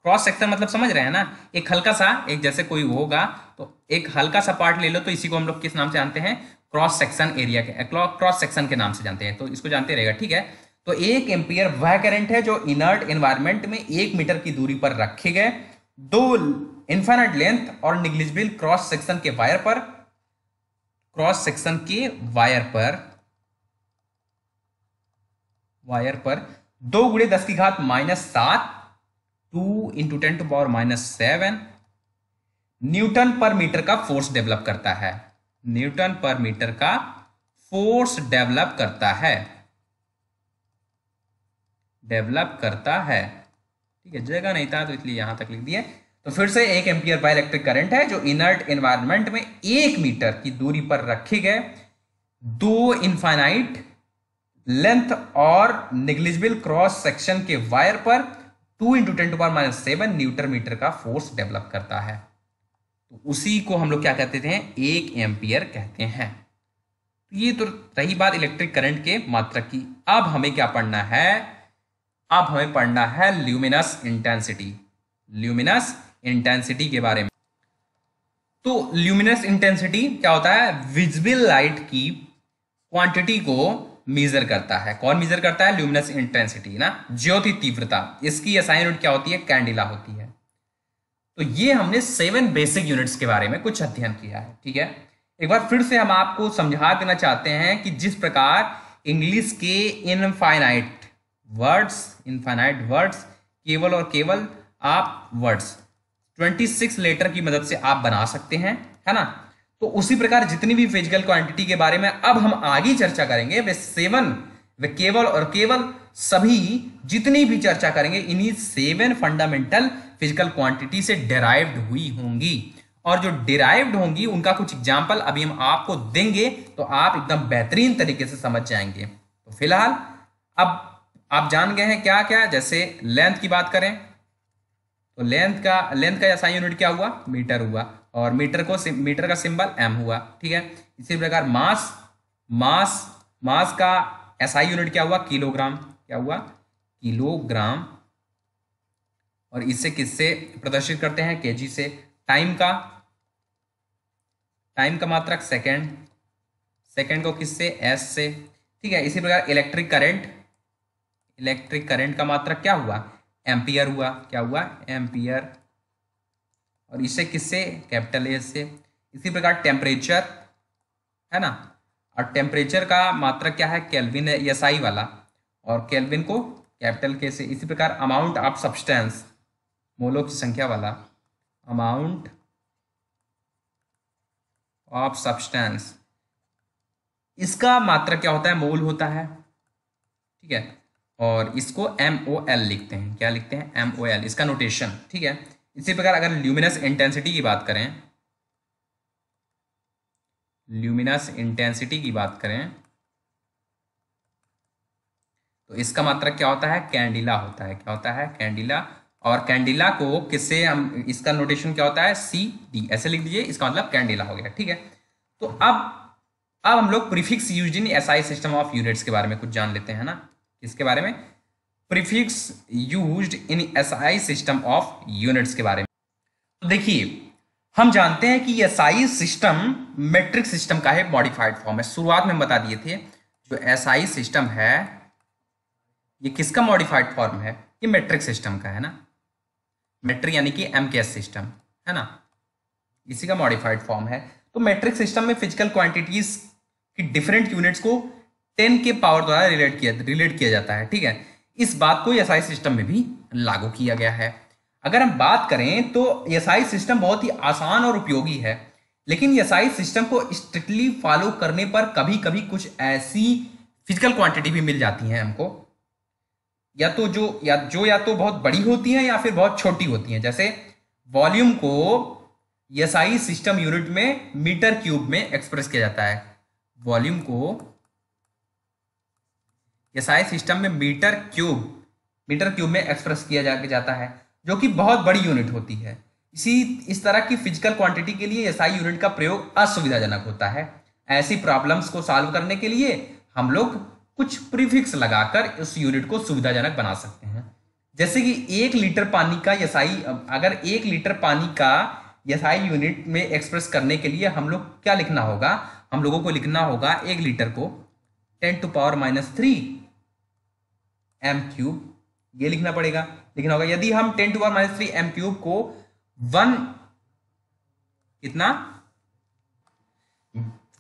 क्रॉस सेक्शन मतलब समझ रहे हैं ना, एक हल्का सा, एक जैसे कोई होगा तो एक हल्का सा पार्ट ले लो, तो इसी को हम लोग किस नाम से जानते हैं, क्रॉस सेक्शन एरिया के, क्रॉस सेक्शन के नाम से जानते हैं, तो इसको जानते रहेगा, ठीक है। तो 1 एम्पियर वह करंट है जो इनर्ट एनवायरमेंट में 1 मीटर की दूरी पर रखे गए दो इनफाइनाइट लेंथ और निग्लिजिबल क्रॉस सेक्शन के वायर पर, क्रॉस सेक्शन के वायर पर 2 × 10⁻⁷ 2 × 10⁻⁷ न्यूटन पर मीटर का फोर्स डेवलप करता है, न्यूटन पर मीटर का फोर्स डेवलप करता है, ठीक है। जगह नहीं था तो इसलिए यहां तक लिख दिए। तो फिर से 1 एम्पियर बाय इलेक्ट्रिक करंट है जो इनर्ट एनवायरनमेंट में 1 मीटर की दूरी पर रखे गए दो इनफाइनाइट लेंथ और निग्लिजिबल क्रॉस सेक्शन के वायर पर 2 × 10⁻⁷ न्यूटन मीटर का फोर्स डेवलप करता है। तो उसी को हम लोग क्या कहते थे, 1 एम्पियर कहते हैं। ये तो रही बात इलेक्ट्रिक करंट के मात्रक की। अब हमें क्या पढ़ना है, अब हमें पढ़ना है ल्यूमिनस इंटेंसिटी, ल्यूमिनस इंटेंसिटी के बारे में। तो ल्यूमिनस इंटेंसिटी क्या होता है, विजिबल लाइट की क्वांटिटी को मेजर करता है। कौन मेजर करता है, ल्यूमिनस इंटेंसिटी ना, ज्योति तीव्रता। इसकी एसआई यूनिट क्या होती है, कैंडिला होती है। तो ये हमने 7 बेसिक यूनिट्स के बारे में कुछ अध्ययन किया है, ठीक है। एक बार फिर से हम आपको समझा देना चाहते हैं कि जिस प्रकार इंग्लिश के इनफाइनाइट वर्ड्स केवल और केवल आप वर्ड्स 26 लेटर की मदद से आप बना सकते हैं, है ना। तो उसी प्रकार जितनी भी फिजिकल क्वांटिटी के बारे में अब हम आगे चर्चा करेंगे, वे केवल और केवल सभी जितनी भी चर्चा करेंगे इन्हीं 7 फंडामेंटल फिजिकल क्वांटिटी से डिराइव्ड हुई होंगी। और जो डिराइव्ड होंगी उनका कुछ एग्जाम्पल अभी हम आपको देंगे, तो आप एकदम बेहतरीन तरीके से समझ जाएंगे। तो फिलहाल अब आप जान गए हैं क्या क्या। जैसे लेंथ की बात करें तो लेंथ का एसआई यूनिट क्या हुआ, मीटर हुआ, और मीटर का सिंबल एम हुआ, ठीक है। इसी प्रकार मास का एसआई यूनिट क्या हुआ, किलोग्राम, क्या हुआ, किलोग्राम। और इसे किससे प्रदर्शित करते हैं, केजी से। टाइम का मात्रक सेकंड को किससे, एस से, ठीक है। इसी प्रकार इलेक्ट्रिक करंट का मात्रक क्या हुआ, एम्पियर हुआ, क्या हुआ, एम्पियर। और इसे किससे, कैपिटल ए से। इसी प्रकार टेम्परेचर है ना, और टेम्परेचर का मात्रक क्या है, केल्विन है, एसआई वाला, और केल्विन को कैपिटल के से। इसी प्रकार अमाउंट ऑफ सब्सटेंस, मोलों की संख्या वाला, अमाउंट ऑफ सब्सटेंस, इसका मात्रक क्या होता है, मोल होता है, ठीक है। और इसको MOL लिखते हैं, क्या लिखते हैं, MOL, इसका नोटेशन, ठीक है। इसी प्रकार अगर ल्यूमिनस इंटेंसिटी की बात करें, तो इसका मात्रक क्या होता है, कैंडिला होता है, क्या होता है, कैंडिला। और कैंडिला को किससे हम, इसका नोटेशन क्या होता है, CD, ऐसे लिख दीजिए, इसका मतलब कैंडिला हो गया, ठीक है। तो अब हम लोग prefix used in SI system of units के बारे में कुछ जान लेते हैं ना। इसके बारे में, prefix used in SI system of units के बारे में। तो देखिए, हम जानते हैं कि एसआई सिस्टम मेट्रिक सिस्टम का है मॉडिफाइड फॉर्म है। शुरुआत में हम बता दिए थे, जो एसआई सिस्टम है ये किसका मॉडिफाइड फॉर्म है, ये मेट्रिक सिस्टम का है ना। मेट्रिक यानी कि MKS सिस्टम है ना, इसी का मॉडिफाइड फॉर्म है। तो मेट्रिक सिस्टम में फिजिकल क्वांटिटीज की डिफरेंट यूनिट्स को 10 के पावर द्वारा रिलेट किया जाता है, ठीक है। इस बात को एसआई सिस्टम में भी लागू किया गया है। अगर हम बात करें तो एसआई सिस्टम बहुत ही आसान और उपयोगी है, लेकिन एसआई सिस्टम को स्ट्रिक्टली फॉलो करने पर कभी कभी कुछ ऐसी फिजिकल क्वांटिटी भी मिल जाती हैं हमको, या तो बहुत बड़ी होती हैं या फिर बहुत छोटी होती हैं। जैसे वॉल्यूम को एसआई सिस्टम यूनिट में मीटर क्यूब में एक्सप्रेस किया जाता है। वॉल्यूम को एसआई सिस्टम में मीटर क्यूब में एक्सप्रेस किया जाता है। जो कि बहुत बड़ी यूनिट होती है। इस तरह की फिजिकल क्वांटिटी के लिए एसआई यूनिट का प्रयोग असुविधाजनक होता है। ऐसी प्रॉब्लम्स को सॉल्व करने के लिए हम लोग कुछ प्रीफिक्स लगाकर उस यूनिट को सुविधाजनक बना सकते हैं। जैसे कि 1 लीटर पानी का एसआई, अगर 1 लीटर पानी का एसआई यूनिट में एक्सप्रेस करने के लिए हम लोग क्या लिखना होगा, हम लोगों को लिखना होगा 1 लीटर को 10⁻³ m³ ये लिखना पड़ेगा, लिखना होगा। यदि हम 10⁻³ m³ को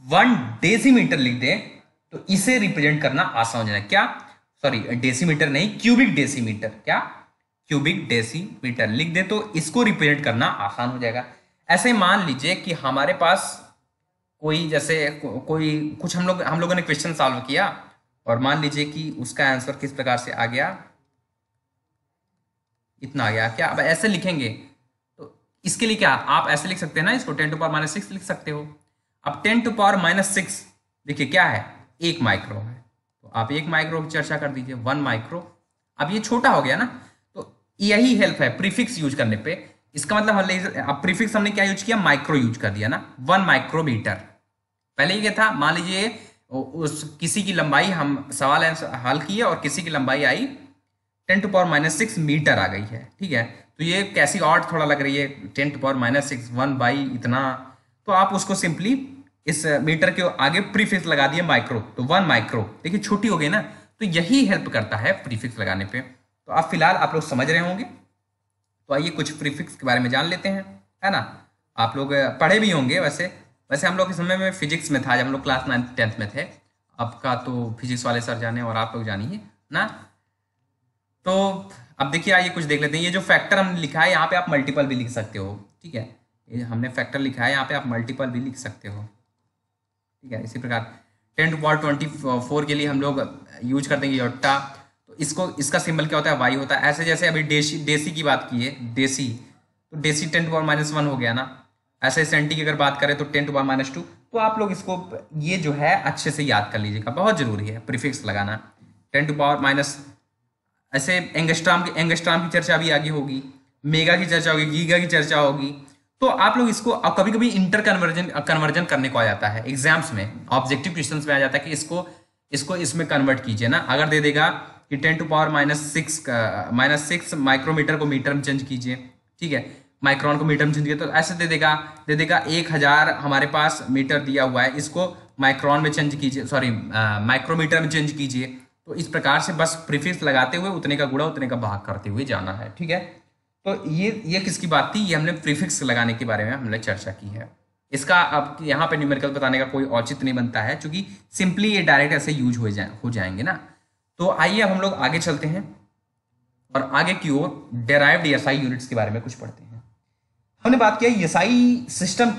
1 डेसीमीटर लिख दें तो इसे रिप्रेजेंट करना आसान हो जाएगा। क्या, सॉरी डेसीमीटर नहीं, क्यूबिक डेसीमीटर, क्या क्यूबिक डेसीमीटर लिख दे तो इसको रिप्रेजेंट करना आसान हो जाएगा। ऐसे मान लीजिए कि हमारे पास कोई, जैसे कोई कुछ हम लोगों ने क्वेश्चन सॉल्व किया और मान लीजिए कि उसका आंसर किस प्रकार से आ गया, इतना आ गया। क्या अब ऐसे लिखेंगे तो इसके लिए क्या आप ऐसे लिख सकते हैं ना, इसको 10⁻6 लिख सकते हो। अब 10⁻6 देखिए क्या है, 1 माइक्रो है, तो आप 1 माइक्रो की चर्चा कर दीजिए, 1 माइक्रो। अब ये छोटा हो गया ना, तो यही हेल्प है प्रीफिक्स यूज करने पे। इसका मतलब अब प्रीफिक्स हमने क्या यूज किया, माइक्रो यूज कर दिया ना, 1 माइक्रोमीटर। पहले ये क्या था, मान लीजिए उस किसी की लंबाई, हम सवाल हल किए और किसी की लंबाई आई 10⁻6 मीटर आ गई है, ठीक है। तो ये कैसी ऑड थोड़ा लग रही है, 10⁻6 1 इतना, तो आप उसको सिंपली इस मीटर के आगे प्रीफिक्स लगा दिए माइक्रो, तो 1 माइक्रो, देखिए छोटी हो गई ना। तो यही हेल्प करता है प्रीफिक्स लगाने पे। तो आप फिलहाल आप लोग समझ रहे होंगे, तो आइए कुछ प्रीफिक्स के बारे में जान लेते हैं, है ना। आप लोग पढ़े भी होंगे वैसे हम लोग के समय में फिजिक्स में था, जब हम लोग क्लास 9th 10th में थे। आपका तो फिजिक्स वाले सर जाने और आप लोग जानिए ना। तो अब देखिए आइए कुछ देख लेते हैं। ये जो फैक्टर हमने लिखा है यहाँ पे आप मल्टीपल भी लिख सकते हो, ठीक है। ये हमने फैक्टर लिखा है, यहाँ पे आप मल्टीपल भी लिख सकते हो, ठीक है। इसी प्रकार 10⁻24 के लिए हम लोग यूज कर देंगे योटा, तो इसका सिंबल क्या होता है, वाई होता है। ऐसे जैसे अभी देसी की बात की है, देसी, तो देसी 10⁻1 हो गया ना। ऐसे सेंटी की अगर बात करें तो 10⁻2। तो आप लोग इसको ये जो है अच्छे से याद कर लीजिएगा, बहुत जरूरी है प्रीफिक्स लगाना। 10⁻, ऐसे एंगस्ट्राम की चर्चा भी आगे होगी, मेगा की चर्चा होगी, गीगा की चर्चा होगी। तो आप लोग इसको कभी कभी इंटर कन्वर्जन करने को आ जाता है एग्जाम्स में, ऑब्जेक्टिव क्वेश्चंस में आ जाता है कि इसको इसमें कन्वर्ट कीजिए ना। अगर दे देगा कि 10⁻6 माइक्रोमीटर को मीटर में चेंज कीजिए, ठीक है, माइक्रोन को मीटर में चेंज कीजिए, तो ऐसे दे देगा 1000 हमारे पास मीटर दिया हुआ है, इसको माइक्रोन में चेंज कीजिए, सॉरी माइक्रोमीटर में चेंज कीजिए। तो इस प्रकार से बस प्रीफिक्स लगाते हुए उतने का गुणा उतने का भाग करते हुए जाना है, ठीक है। तो ये किसकी बात थी, ये हमने प्रीफिक्स लगाने के बारे में हमने चर्चा की है। इसका अब यहाँ पे न्यूमेरिकल बताने का कोई औचित्य नहीं बनता है, क्योंकि सिंपली ये डायरेक्ट ऐसे यूज हो जाएंगे ना। तो आइए अब हम लोग आगे चलते हैं और आगे की ओर डेराइव्ड एसआई यूनिट्स के बारे में कुछ पढ़ते हैं। हमने बात किया एसआई सिस्टम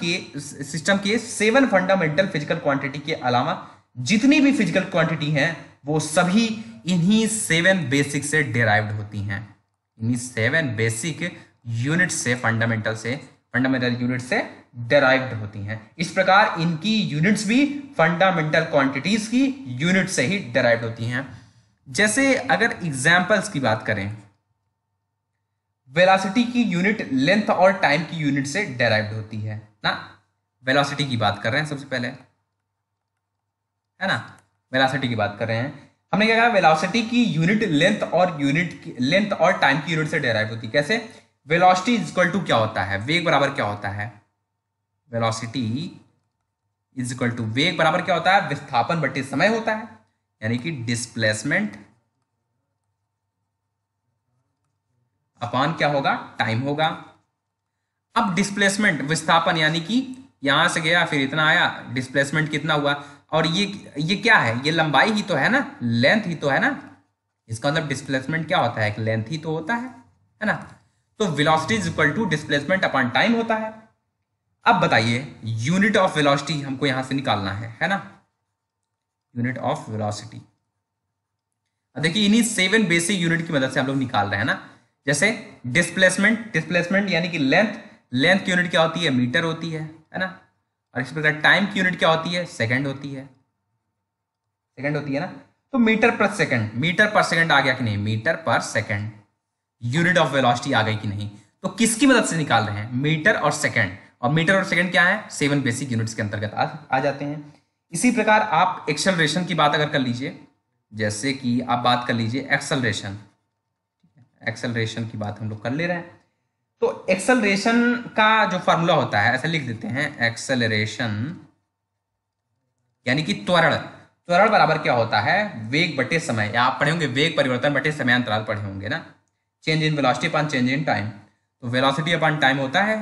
के 7 फंडामेंटल फिजिकल क्वांटिटी के अलावा जितनी भी फिजिकल क्वांटिटी हैं वो सभी इन्हीं 7 बेसिक से डेराइव्ड होती हैं, इन्हीं 7 बेसिक यूनिट से फंडामेंटल यूनिट से डेराइव्ड होती हैं। इस प्रकार इनकी यूनिट्स भी फंडामेंटल क्वांटिटीज की यूनिट से ही डेराइव्ड होती हैं। जैसे अगर एग्जांपल्स की बात करें, वेलोसिटी की यूनिट लेंथ और टाइम की यूनिट से डेराइव्ड होती है ना। वेलोसिटी की बात कर रहे हैं सबसे पहले, है ना, वेलोसिटी की बात कर रहे हैं। हमने क्या कहा, वेलोसिटी की यूनिट लेंथ और टाइम की यूनिट से डेराइव होती है। कैसे, वेलोसिटी इज इक्वल टू क्या होता है, वेग बराबर क्या होता है, वेलोसिटी इज इक्वल टू वेग बराबर क्या होता है, विस्थापन बटे समय होता है, यानी कि डिस्प्लेसमेंट अपॉन क्या होगा, टाइम होगा। अब डिस्प्लेसमेंट विस्थापन यानी कि यहां से गया फिर इतना आया, डिस्प्लेसमेंट कितना हुआ, और ये क्या है, ये लंबाई ही तो है ना, लेंथ ही तो है ना। इसका मतलब डिस्प्लेसमेंट क्या होता है, एक लेंथ ही तो होता है ना। तो velocity is equal to displacement upon time होता है। अब बताइए यूनिट ऑफ वेलोसिटी हमको यहां से निकालना है ना, यूनिट ऑफ वेलोसिटी। देखिए इन्हीं 7 बेसिक यूनिट की मदद से हम लोग निकाल रहे हैं ना। जैसे डिस्प्लेसमेंट यानी कि लेंथ की यूनिट क्या होती है, मीटर होती है ना। और इस प्रकार टाइम की यूनिट क्या होती है, सेकंड होती है ना। तो मीटर पर सेकंड आ गया कि नहीं, मीटर पर सेकंड। यूनिट ऑफ वेलोसिटी आ गई कि नहीं। तो किसकी मदद से निकाल रहे हैं, मीटर और सेकंड, और मीटर और सेकंड क्या है, 7 बेसिक यूनिट्स के अंतर्गत आ जाते हैं। इसी प्रकार आप एक्सेलरेशन की बात अगर कर लीजिए, जैसे कि आप बात कर लीजिए एक्सेलरेशन, एक्सेलरेशन की बात हम लोग कर ले रहे हैं। तो एक्सेलरेशन का जो फार्मूला होता है ऐसे लिख देते हैं, एक्सेलरेशन यानी कि त्वरण, त्वरण बराबर क्या होता है, वेग बटे समय, या आप पढ़े होंगे वेग परिवर्तन बटे समय अंतराल पढ़े होंगे ना, change in velocity upon change in time. तो वेलोसिटी अपॉन टाइम होता है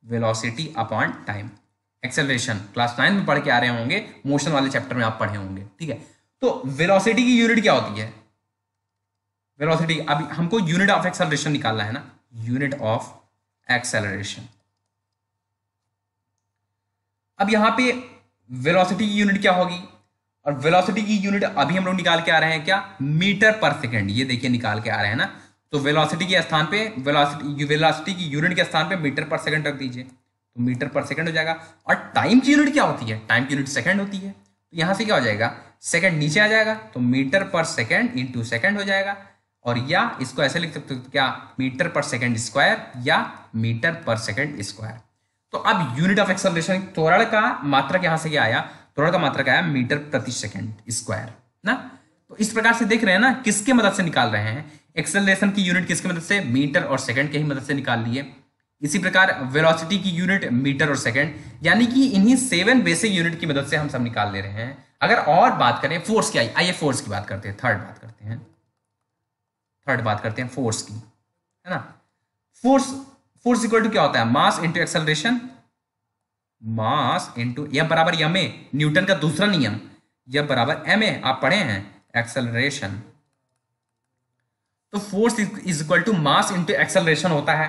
velocity upon time. Acceleration class 9 में पढ़ के आ रहे होंगे, मोशन वाले चैप्टर में आप पढ़े होंगे, ठीक है। तो वेलोसिटी की यूनिट क्या होती है, वेलोसिटी, अभी हमको यूनिट ऑफ एक्सेलरेशन निकालना है ना, यूनिट ऑफ एक्सेलरेशन। अब यहां पे वेलोसिटी की यूनिट क्या होगी, और वेलोसिटी की यूनिट अभी हम लोग निकाल के आ रहे हैं क्या, मीटर पर सेकंड, ये देखिए निकाल के आ रहे हैं ना। तो वेलोसिटी के स्थान पे वेलोसिटी की यूनिट के स्थान पे मीटर पर सेकंड रख दीजिए, तो मीटर पर सेकंड हो जाएगा। और टाइम की यूनिट क्या होती है, टाइम की यूनिट सेकंड होती है, तो यहां से क्या हो जाएगा, सेकंड नीचे आ जाएगा, तो मीटर पर सेकंड इंटू सेकंड हो जाएगा। और या इसको ऐसे लिख सकते हो क्या, मीटर पर सेकंड स्क्वायर या मीटर पर सेकंड स्क्वायर। तो अब यूनिट ऑफ एक्सेलरेशन, त्वरण का मात्रक यहां से क्या आया, त्वरण का मात्रक आया मीटर प्रति सेकंड स्क्वायर ना। तो इस प्रकार से देख रहे हैं ना, किसके मदद से निकाल रहे हैं, एक्सेलरेशन की यूनिट किसकी मदद से, मीटर और सेकंड के ही मदद से निकाल लिए। इसी प्रकार वेलोसिटी की यूनिट मीटर और सेकंड, यानी कि इन्हीं 7 बेसिक यूनिट की मदद से हम सब निकाल ले रहे हैं। अगर और बात करें फोर्स की, आइए फोर्स की बात करते हैं, थर्ड बात करते हैं फोर्स की, है ना। फोर्स इक्वल टू क्या होता है, mass into acceleration, mass into M बराबर एम ए, न्यूटन का दूसरा नियम, एम बराबर एम ए, आप पढ़े हैं एक्सेलरेशन। तो force is equal to mass into acceleration होता है।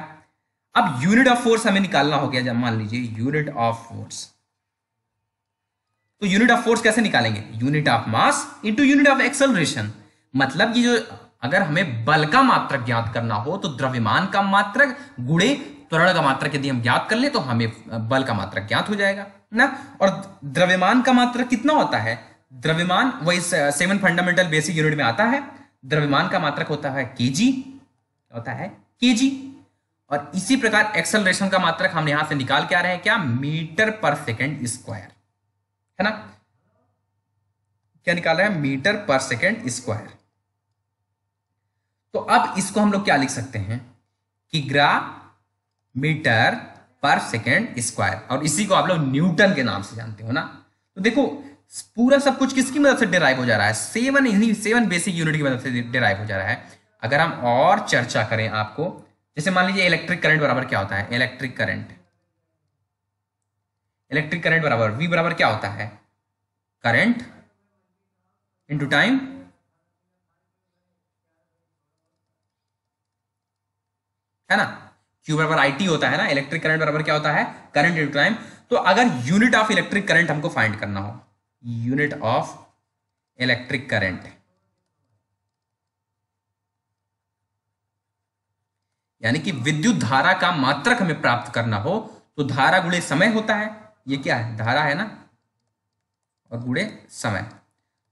अब यूनिट ऑफ फोर्स हमें निकालना हो गया, जब मान लीजिए यूनिट ऑफ फोर्स, तो यूनिट ऑफ फोर्स कैसे निकालेंगे, unit of mass into unit of acceleration. मतलब कि जो अगर हमें बल का मात्रक ज्ञात करना हो तो द्रव्यमान का मात्रक गुणे त्वरण का मात्रक यदि हम ज्ञात कर ले तो हमें बल का मात्रक ज्ञात हो जाएगा ना। और द्रव्यमान का मात्रक कितना होता है, द्रव्यमान वही 7 फंडामेंटल बेसिक यूनिट में आता है, द्रव्यमान का मात्रक होता है केजी, होता है केजी। और इसी प्रकार एक्सेलरेशन का मात्रक हम यहां से निकाल के आ रहे हैं क्या, मीटर पर सेकंड स्क्वायर, है ना। क्या निकाल रहे हैं, मीटर पर सेकंड स्क्वायर। तो अब इसको हम लोग क्या लिख सकते हैं, किग्रा मीटर पर सेकंड स्क्वायर, और इसी को आप लोग न्यूटन के नाम से जानते हो ना। तो देखो पूरा सब कुछ किसकी मदद से डिराइव हो जा रहा है, 7 बेसिक यूनिट की मदद से डिराइव हो जा रहा है। अगर हम और चर्चा करें आपको, जैसे मान लीजिए इलेक्ट्रिक करंट बराबर क्या होता है, इलेक्ट्रिक करंट बराबर V बराबर क्या होता है, करंट इंटू टाइम, है ना। Q बराबर IT होता है ना, इलेक्ट्रिक करंट बराबर क्या होता है, करंट इंटू टाइम। तो अगर यूनिट ऑफ इलेक्ट्रिक करंट हमको फाइंड करना हो, यूनिट ऑफ इलेक्ट्रिक करंट, यानी कि विद्युत धारा का मात्रक हमें प्राप्त करना हो, तो धारा गुणे समय होता है, ये क्या है, धारा है ना, और गुणे समय।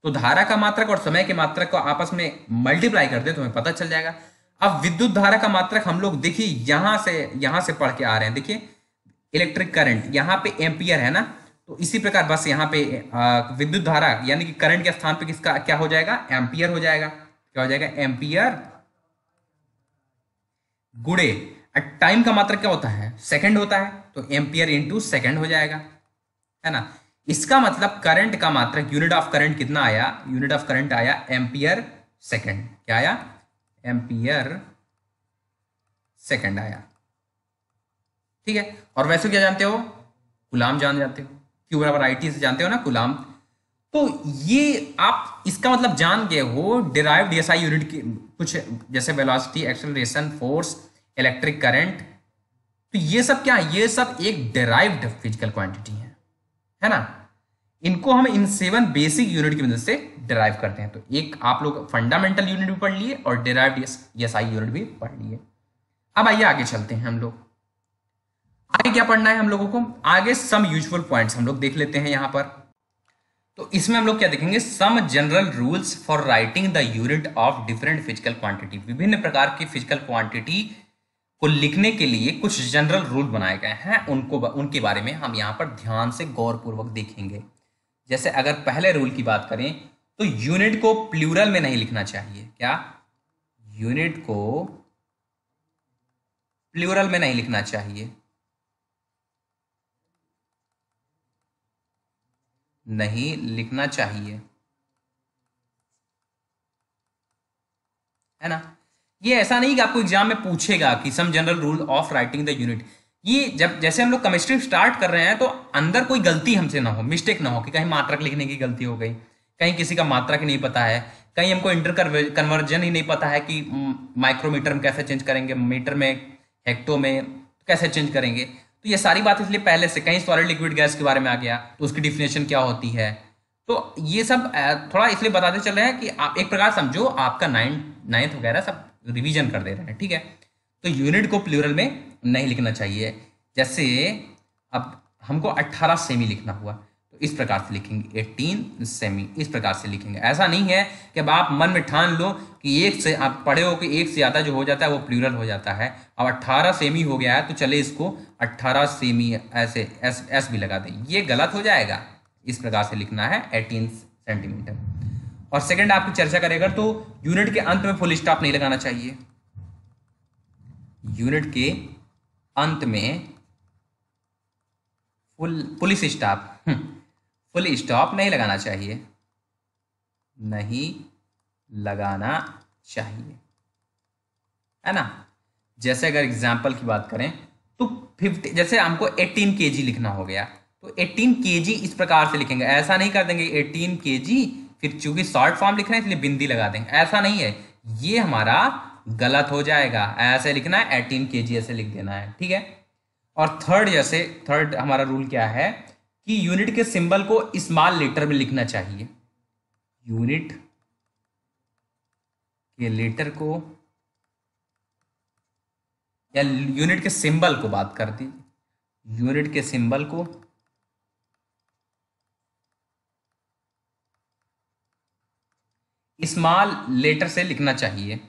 तो धारा का मात्रक और समय के मात्रक को आपस में मल्टीप्लाई कर दे तो हमें पता चल जाएगा। अब विद्युत धारा का मात्रक हम लोग देखिए यहां से पढ़ के आ रहे हैं, देखिए इलेक्ट्रिक करंट यहां पे एम्पियर है ना, तो इसी प्रकार बस यहां पे विद्युत धारा यानी कि करंट के स्थान पे किसका क्या हो जाएगा, एम्पियर हो जाएगा। क्या हो जाएगा, एम्पियर गुणे टाइम का मात्रक क्या होता है, सेकंड होता है, तो एम्पियर इंटू सेकंड हो जाएगा, है ना। इसका मतलब करंट का मात्रक, यूनिट ऑफ करंट कितना आया, यूनिट ऑफ करंट आया एम्पियर सेकंड। क्या आया, एम्पियर सेकंड आया, ठीक है। और वैसे क्या जानते हो, कूलाम जाते हो, Q बराबर IT से जानते हो ना, कूलाम। तो ये आप इसका मतलब जान गए हो, डिराइव्ड SI यूनिट की कुछ, जैसे velocity, acceleration, force, electric current, तो ये सब क्या है, ये सब एक डिराइव्ड फिजिकल क्वांटिटी है ना। इनको हम इन 7 बेसिक यूनिट की मदद से डिराइव करते हैं। तो एक आप लोग फंडामेंटल यूनिट भी पढ़ लिए और डिराइव्ड SI यूनिट भी पढ़ लिए। अब आइए आगे चलते हैं हम लोग, आगे क्या पढ़ना है हम लोगों को, आगे सम यूजुअल पॉइंट्स हम लोग देख लेते हैं यहां पर। तो इसमें हम लोग क्या देखेंगे, some general rules for writing the unit of different physical quantity. विभिन्न प्रकार की फिजिकल क्वांटिटी को लिखने के लिए कुछ जनरल रूल बनाए गए हैं, उनके बारे में हम यहाँ पर ध्यान से गौरपूर्वक देखेंगे। जैसे अगर पहले रूल की बात करें तो यूनिट को प्लूरल में नहीं लिखना चाहिए। क्या? यूनिट को प्लूरल में नहीं लिखना चाहिए, नहीं लिखना चाहिए, है ना। ये ऐसा नहीं कि आपको एग्जाम में पूछेगा कि some general rule of writing the unit. ये जब जैसे हम लोग केमिस्ट्री स्टार्ट कर रहे हैं तो अंदर कोई गलती हमसे ना हो, मिस्टेक ना हो कि कहीं मात्रक लिखने की गलती हो गई, कहीं किसी का मात्रक नहीं पता है, कहीं हमको इंटर कन्वर्जन ही नहीं पता है कि माइक्रोमीटर में कैसे चेंज करेंगे, मीटर में, हेक्टो में कैसे चेंज करेंगे। तो ये सारी बात इसलिए पहले से, कहीं सॉलिड लिक्विड गैस के बारे में आ गया तो उसकी डिफिनेशन क्या होती है, तो ये सब थोड़ा इसलिए बताते चल रहे हैं कि आप एक प्रकार समझो आपका नाइन्थ वगैरह सब रिवीजन कर दे रहे हैं, ठीक है। तो यूनिट को प्लूरल में नहीं लिखना चाहिए। जैसे अब हमको 18 सेमी लिखना हुआ तो इस प्रकार से लिखेंगे, 18 सेमी, इस प्रकार से लिखेंगे। ऐसा नहीं है कि अब आप मन में ठान लो कि एक से, आप पढ़े हो कि एक से ज़्यादा जो हो जाता है वो प्लूरल हो जाता है। अब 18 सेमी हो गया है तो चले इसको 18 सेमी ऐसे एस भी लगा दें, ये गलत हो जाएगा। इस प्रकार से लिखना है 18 सेंटीमीटर। और सेकंड आपकी चर्चा करेगा तो यूनिट के अंत में फुल स्टॉप नहीं लगाना चाहिए, यूनिट के अंत में फुल स्टॉप नहीं लगाना चाहिए, नहीं लगाना चाहिए, है ना। जैसे अगर एग्जाम्पल की बात करें तो 50, जैसे हमको 18 kg लिखना हो गया तो 18 kg इस प्रकार से लिखेंगे। ऐसा नहीं कर देंगे 18 kg, फिर चूंकि शॉर्ट फॉर्म लिख रहे हैं इसलिए बिंदी लगा देंगे, ऐसा नहीं है, ये हमारा गलत हो जाएगा। ऐसे लिखना है 18 kg ऐसे लिख देना है, ठीक है। और थर्ड हमारा रूल क्या है कि यूनिट के सिंबल को स्मॉल लेटर में लिखना चाहिए। यूनिट के लेटर को या यूनिट के सिंबल को बात कर दी, यूनिट के सिंबल को स्मॉल लेटर से लिखना चाहिए।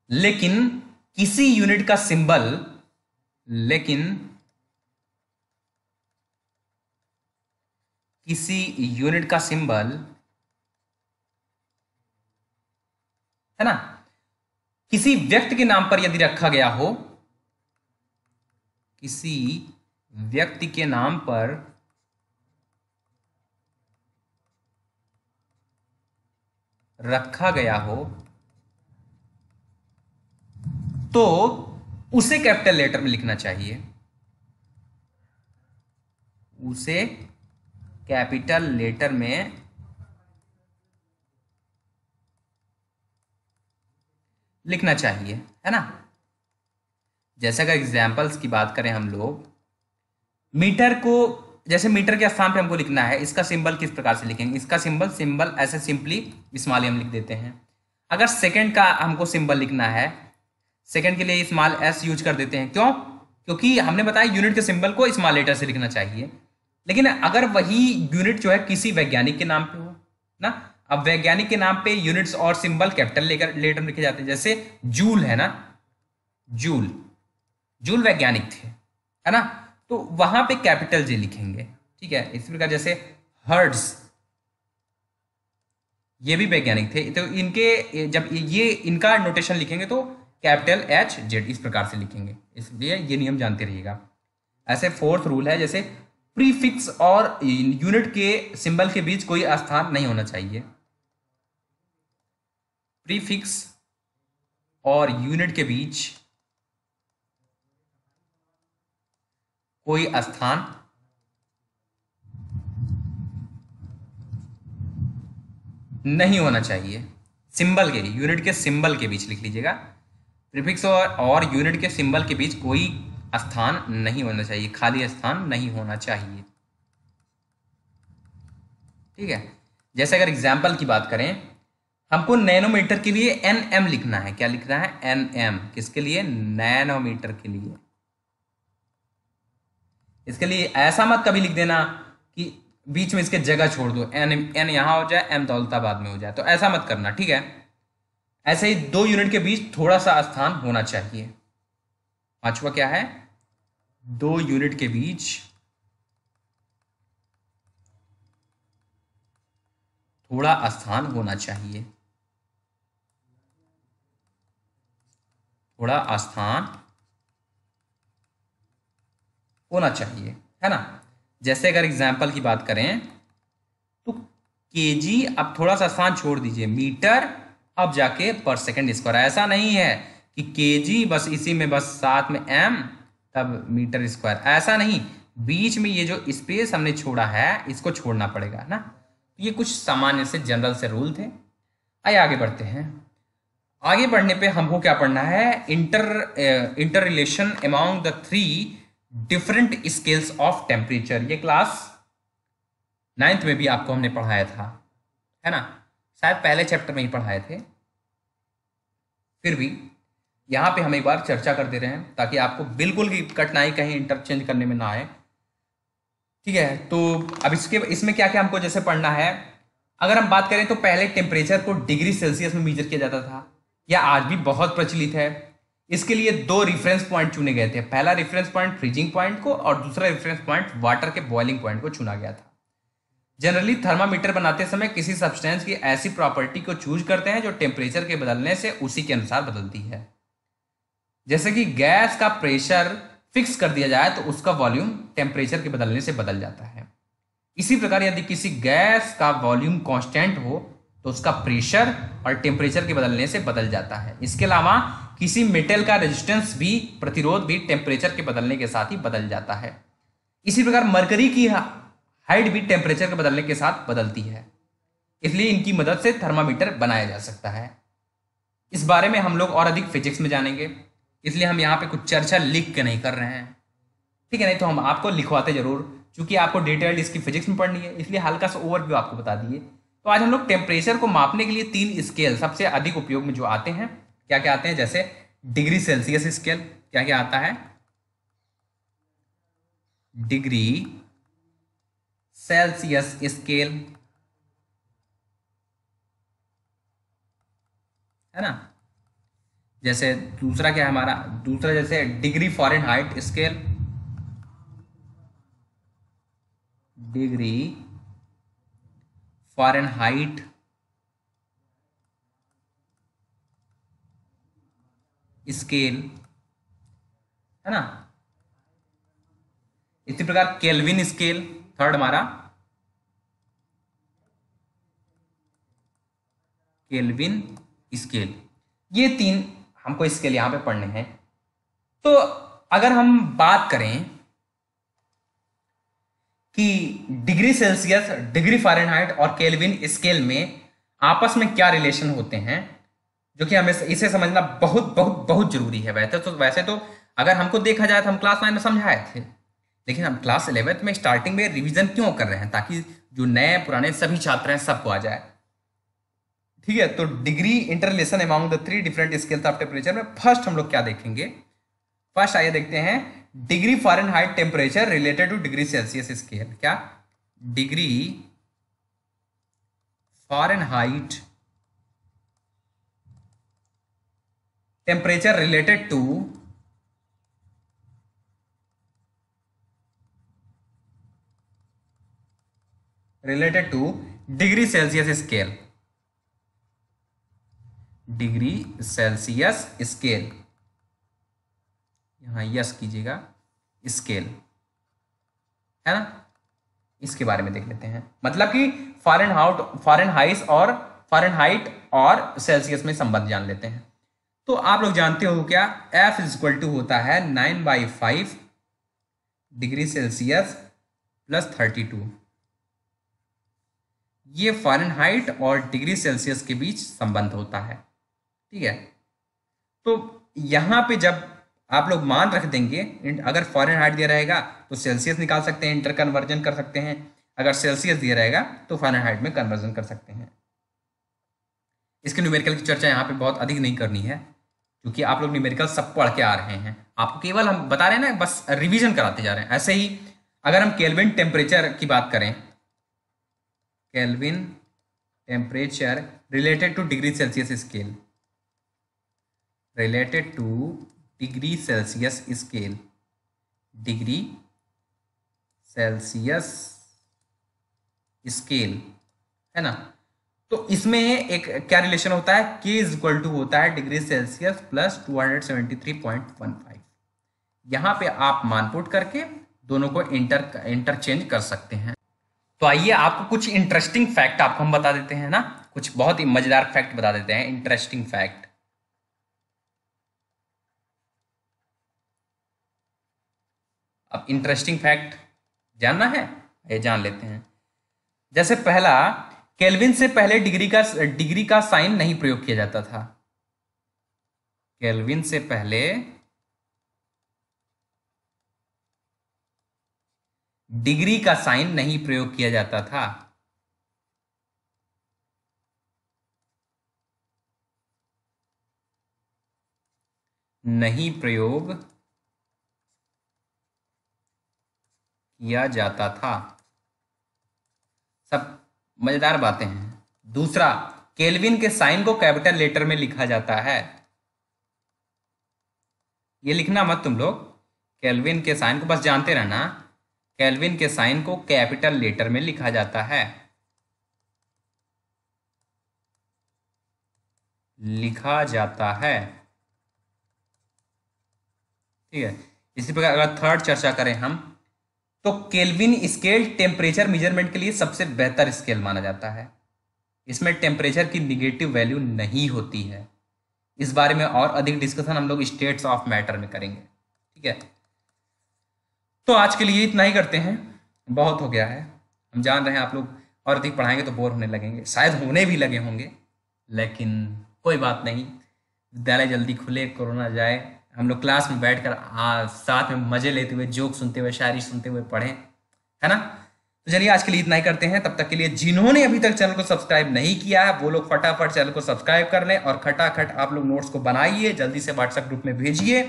लेकिन किसी यूनिट का सिंबल, है ना, किसी व्यक्ति के नाम पर यदि रखा गया हो, किसी व्यक्ति के नाम पर रखा गया हो तो उसे कैपिटल लेटर में लिखना चाहिए, उसे कैपिटल लेटर में लिखना चाहिए, है ना। जैसे अगर एग्जाम्पल्स की बात करें हम लोग, मीटर को, जैसे मीटर के स्थान पे हमको लिखना है, इसका सिंबल किस प्रकार से लिखेंगे, इसका सिंबल ऐसे सिंपली स्मॉल एम लिख देते हैं। अगर सेकंड का हमको सिंबल लिखना है, सेकंड के लिए स्मॉल एस यूज कर देते हैं। क्यों? क्योंकि हमने बताया यूनिट के सिंबल को स्मॉल लेटर से लिखना चाहिए। लेकिन अगर वही यूनिट जो है किसी वैज्ञानिक के नाम पे हो ना, अब वैज्ञानिक के नाम पे यूनिट्स और सिंबल कैपिटल लेटर में लिखे जाते हैं। जैसे जूल है ना, जूल वैज्ञानिक थे, है ना, तो वहां पे कैपिटल जे लिखेंगे, ठीक है। इसी प्रकार जैसे हर्ट्ज, ये भी वैज्ञानिक थे, तो इनके जब ये इनका नोटेशन लिखेंगे तो कैपिटल एच जेड इस प्रकार से लिखेंगे, इसलिए ये नियम जानते रहिएगा। ऐसे फोर्थ रूल है, जैसे प्रीफिक्स और यूनिट के सिंबल के बीच कोई स्थान नहीं होना चाहिए, प्रीफिक्स और यूनिट के बीच कोई स्थान नहीं होना चाहिए। सिंबल के, यूनिट के सिंबल के बीच लिख लीजिएगा, प्रीफिक्स और यूनिट के सिंबल के बीच कोई स्थान नहीं होना चाहिए, खाली स्थान नहीं होना चाहिए, ठीक है। जैसे अगर एग्जाम्पल की बात करें हमको नैनोमीटर के लिए nm लिखना है। क्या लिखना है? nm। किसके लिए? नैनोमीटर के लिए। इसके लिए ऐसा मत कभी लिख देना कि बीच में इसके जगह छोड़ दो, n यहां हो जाए, m दौलताबाद में हो जाए, तो ऐसा मत करना, ठीक है। ऐसे ही 2 यूनिट के बीच थोड़ा सा स्थान होना चाहिए। पांचवा क्या है? 2 यूनिट के बीच थोड़ा स्थान होना चाहिए। थोड़ा स्थान होना चाहिए, है ना। जैसे अगर एग्जाम्पल की बात करें तो केजी, अब थोड़ा सा स्थान छोड़ दीजिए, मीटर, अब जाके पर सेकंड स्क्वायर। ऐसा नहीं है कि केजी बस इसी में बस साथ में एम तब मीटर स्क्वायर, ऐसा नहीं। बीच में ये जो स्पेस हमने छोड़ा है इसको छोड़ना पड़ेगा ना। ये कुछ सामान्य से जनरल से रूल थे। आइए आगे बढ़ते हैं। आगे बढ़ने पे हमको क्या पढ़ना है? Inter relation among the 3 different scales of temperature. ये क्लास 9th में भी आपको हमने पढ़ाया था, है ना। शायद पहले चैप्टर में ही पढ़ाए थे, फिर भी यहाँ पे हम एक बार चर्चा कर दे रहे हैं ताकि आपको बिल्कुल भी कठिनाई कहीं इंटरचेंज करने में ना आए, ठीक है। तो अब इसमें क्या क्या हमको जैसे पढ़ना है। अगर हम बात करें तो पहले टेम्परेचर को डिग्री सेल्सियस में मेजर किया जाता था, या आज भी बहुत प्रचलित है। इसके लिए 2 रिफरेंस पॉइंट चुने गए थे। पहला रिफरेंस पॉइंट फ्रीजिंग पॉइंट को और दूसरा रेफरेंस पॉइंट वाटर के बॉइलिंग पॉइंट को चुना गया था। जनरली थर्मामीटर बनाते समय किसी सब्सटेंस की ऐसी प्रॉपर्टी को चूज करते हैं जो टेम्परेचर के बदलने से उसी के अनुसार बदलती है। जैसे कि गैस का प्रेशर फिक्स कर दिया जाए तो उसका वॉल्यूम टेम्परेचर के बदलने से बदल जाता है। इसी प्रकार यदि किसी गैस का वॉल्यूम कांस्टेंट हो तो उसका प्रेशर और टेम्परेचर के बदलने से बदल जाता है। इसके अलावा किसी मेटल का रेजिस्टेंस भी, प्रतिरोध भी टेम्परेचर के बदलने के साथ ही बदल जाता है। इसी प्रकार मरकरी की हाइट भी टेम्परेचर के बदलने के साथ बदलती है, इसलिए इनकी मदद से थर्मामीटर बनाया जा सकता है। इस बारे में हम लोग और अधिक फिजिक्स में जानेंगे, इसलिए हम यहाँ पे कुछ चर्चा लिख के नहीं कर रहे हैं, ठीक है। नहीं तो हम आपको लिखवाते जरूर, क्योंकि आपको डिटेल्ड इसकी फिजिक्स में पढ़नी है, इसलिए हल्का सा ओवरव्यू आपको बता दिए। तो आज हम लोग टेम्परेचर को मापने के लिए 3 स्केल सबसे अधिक उपयोग में जो आते हैं, क्या क्या आते हैं? जैसे डिग्री सेल्सियस स्केल, क्या क्या आता है? डिग्री सेल्सियस स्केल, है ना। जैसे दूसरा क्या है हमारा? दूसरा जैसे degree Fahrenheit scale, degree Fahrenheit scale, है ना। इसी प्रकार केल्विन स्केल, थर्ड हमारा केल्विन स्केल। ये 3 हमको स्केल यहां पे पढ़ने हैं। तो अगर हम बात करें कि डिग्री सेल्सियस, डिग्री फ़ारेनहाइट और केल्विन स्केल में आपस में क्या रिलेशन होते हैं, जो कि हमें इसे समझना बहुत बहुत बहुत जरूरी है। वैसे तो अगर हमको देखा जाए तो हम क्लास 9 में समझाए थे, लेकिन हम क्लास 11th में स्टार्टिंग में रिवीजन क्यों कर रहे हैं? ताकि जो नए पुराने सभी छात्र हैं सबको आ जाए, ठीक है। तो degree inter relation among the 3 different scales of temperature में फर्स्ट हम लोग क्या देखेंगे? फर्स्ट आइए देखते हैं degree Fahrenheit temperature related to degree Celsius scale. क्या? Degree Fahrenheit temperature related to degree Celsius scale, degree Celsius scale, यहां यस कीजिएगा, स्केल, है ना। इसके बारे में देख लेते हैं। मतलब कि फ़ारेनहाइट और सेल्सियस में संबंध जान लेते हैं। तो आप लोग जानते हो क्या? F इज टू होता है 9/5 डिग्री सेल्सियस प्लस 32। ये फ़ारेनहाइट और डिग्री सेल्सियस के बीच संबंध होता है, ठीक है। तो यहां पे जब आप लोग मान रख देंगे, अगर फ़ारेनहाइट दिया रहेगा तो सेल्सियस निकाल सकते हैं, इंटर कन्वर्जन कर सकते हैं। अगर सेल्सियस दिया रहेगा तो फ़ारेनहाइट में कन्वर्जन कर सकते हैं। इसके न्यूमेरिकल की चर्चा यहाँ पे बहुत अधिक नहीं करनी है, क्योंकि आप लोग न्यूमेरिकल सब पढ़ के आ रहे हैं। आपको केवल हम बता रहे हैं ना, बस रिवीजन कराते जा रहे हैं। ऐसे ही अगर हम केल्विन टेम्परेचर की बात करें, kelvin temperature related to degree Celsius scale, related to degree Celsius scale, degree Celsius scale है ना, तो इसमें एक क्या रिलेशन होता है, K इज इक्वल टू होता है डिग्री सेल्सियस प्लस 273.15। यहां पे आप मान पुट करके दोनों को इंटरचेंज कर सकते हैं। तो आइए आपको कुछ इंटरेस्टिंग फैक्ट आपको हम बता देते हैं ना, कुछ बहुत ही मजेदार फैक्ट बता देते हैं, इंटरेस्टिंग फैक्ट। अब इंटरेस्टिंग फैक्ट जानना है, ये जान लेते हैं। जैसे पहला, केल्विन से पहले डिग्री का साइन नहीं प्रयोग किया जाता था। केल्विन से पहले डिग्री का साइन नहीं प्रयोग किया जाता था। नहीं प्रयोग किया जाता था। सब मजेदार बातें हैं। दूसरा, केल्विन के साइन को कैपिटल लेटर में लिखा जाता है। ये लिखना मत तुम लोग, केल्विन के साइन को बस जानते रहना, केल्विन के साइन को कैपिटल लेटर में लिखा जाता है, लिखा जाता है। ठीक है। इसी प्रकार अगर थर्ड चर्चा करें हम, तो केल्विन स्केल टेम्परेचर मेजरमेंट के लिए सबसे बेहतर स्केल माना जाता है। इसमें टेम्परेचर की निगेटिव वैल्यू नहीं होती है। इस बारे में और अधिक डिस्कशन हम लोग स्टेट्स ऑफ मैटर में करेंगे। ठीक है, तो आज के लिए इतना ही करते हैं, बहुत हो गया है। हम जान रहे हैं आप लोग और अधिक पढ़ाएंगे तो बोर होने लगेंगे, शायद होने भी लगे होंगे, लेकिन कोई बात नहीं। विद्यालय जल्दी खुले, कोरोना जाए, हम लोग क्लास में बैठकर साथ में मजे लेते हुए, जोक सुनते हुए, शायरी सुनते हुए पढ़ें, है ना। तो चलिए आज के लिए इतना ही करते हैं। तब तक के लिए जिन्होंने अभी तक चैनल को सब्सक्राइब नहीं किया है वो लोग फटाफट चैनल को सब्सक्राइब कर लें, और खटाखट आप लोग नोट्स को बनाइए, जल्दी से व्हाट्सएप ग्रुप में भेजिए,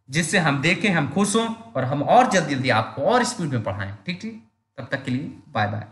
जिससे हम देखें, हम खुश हों और हम और जल्दी जल्दी आपको और स्पीड में पढ़ाएं। ठीक ठीक, तब तक के लिए बाय बाय।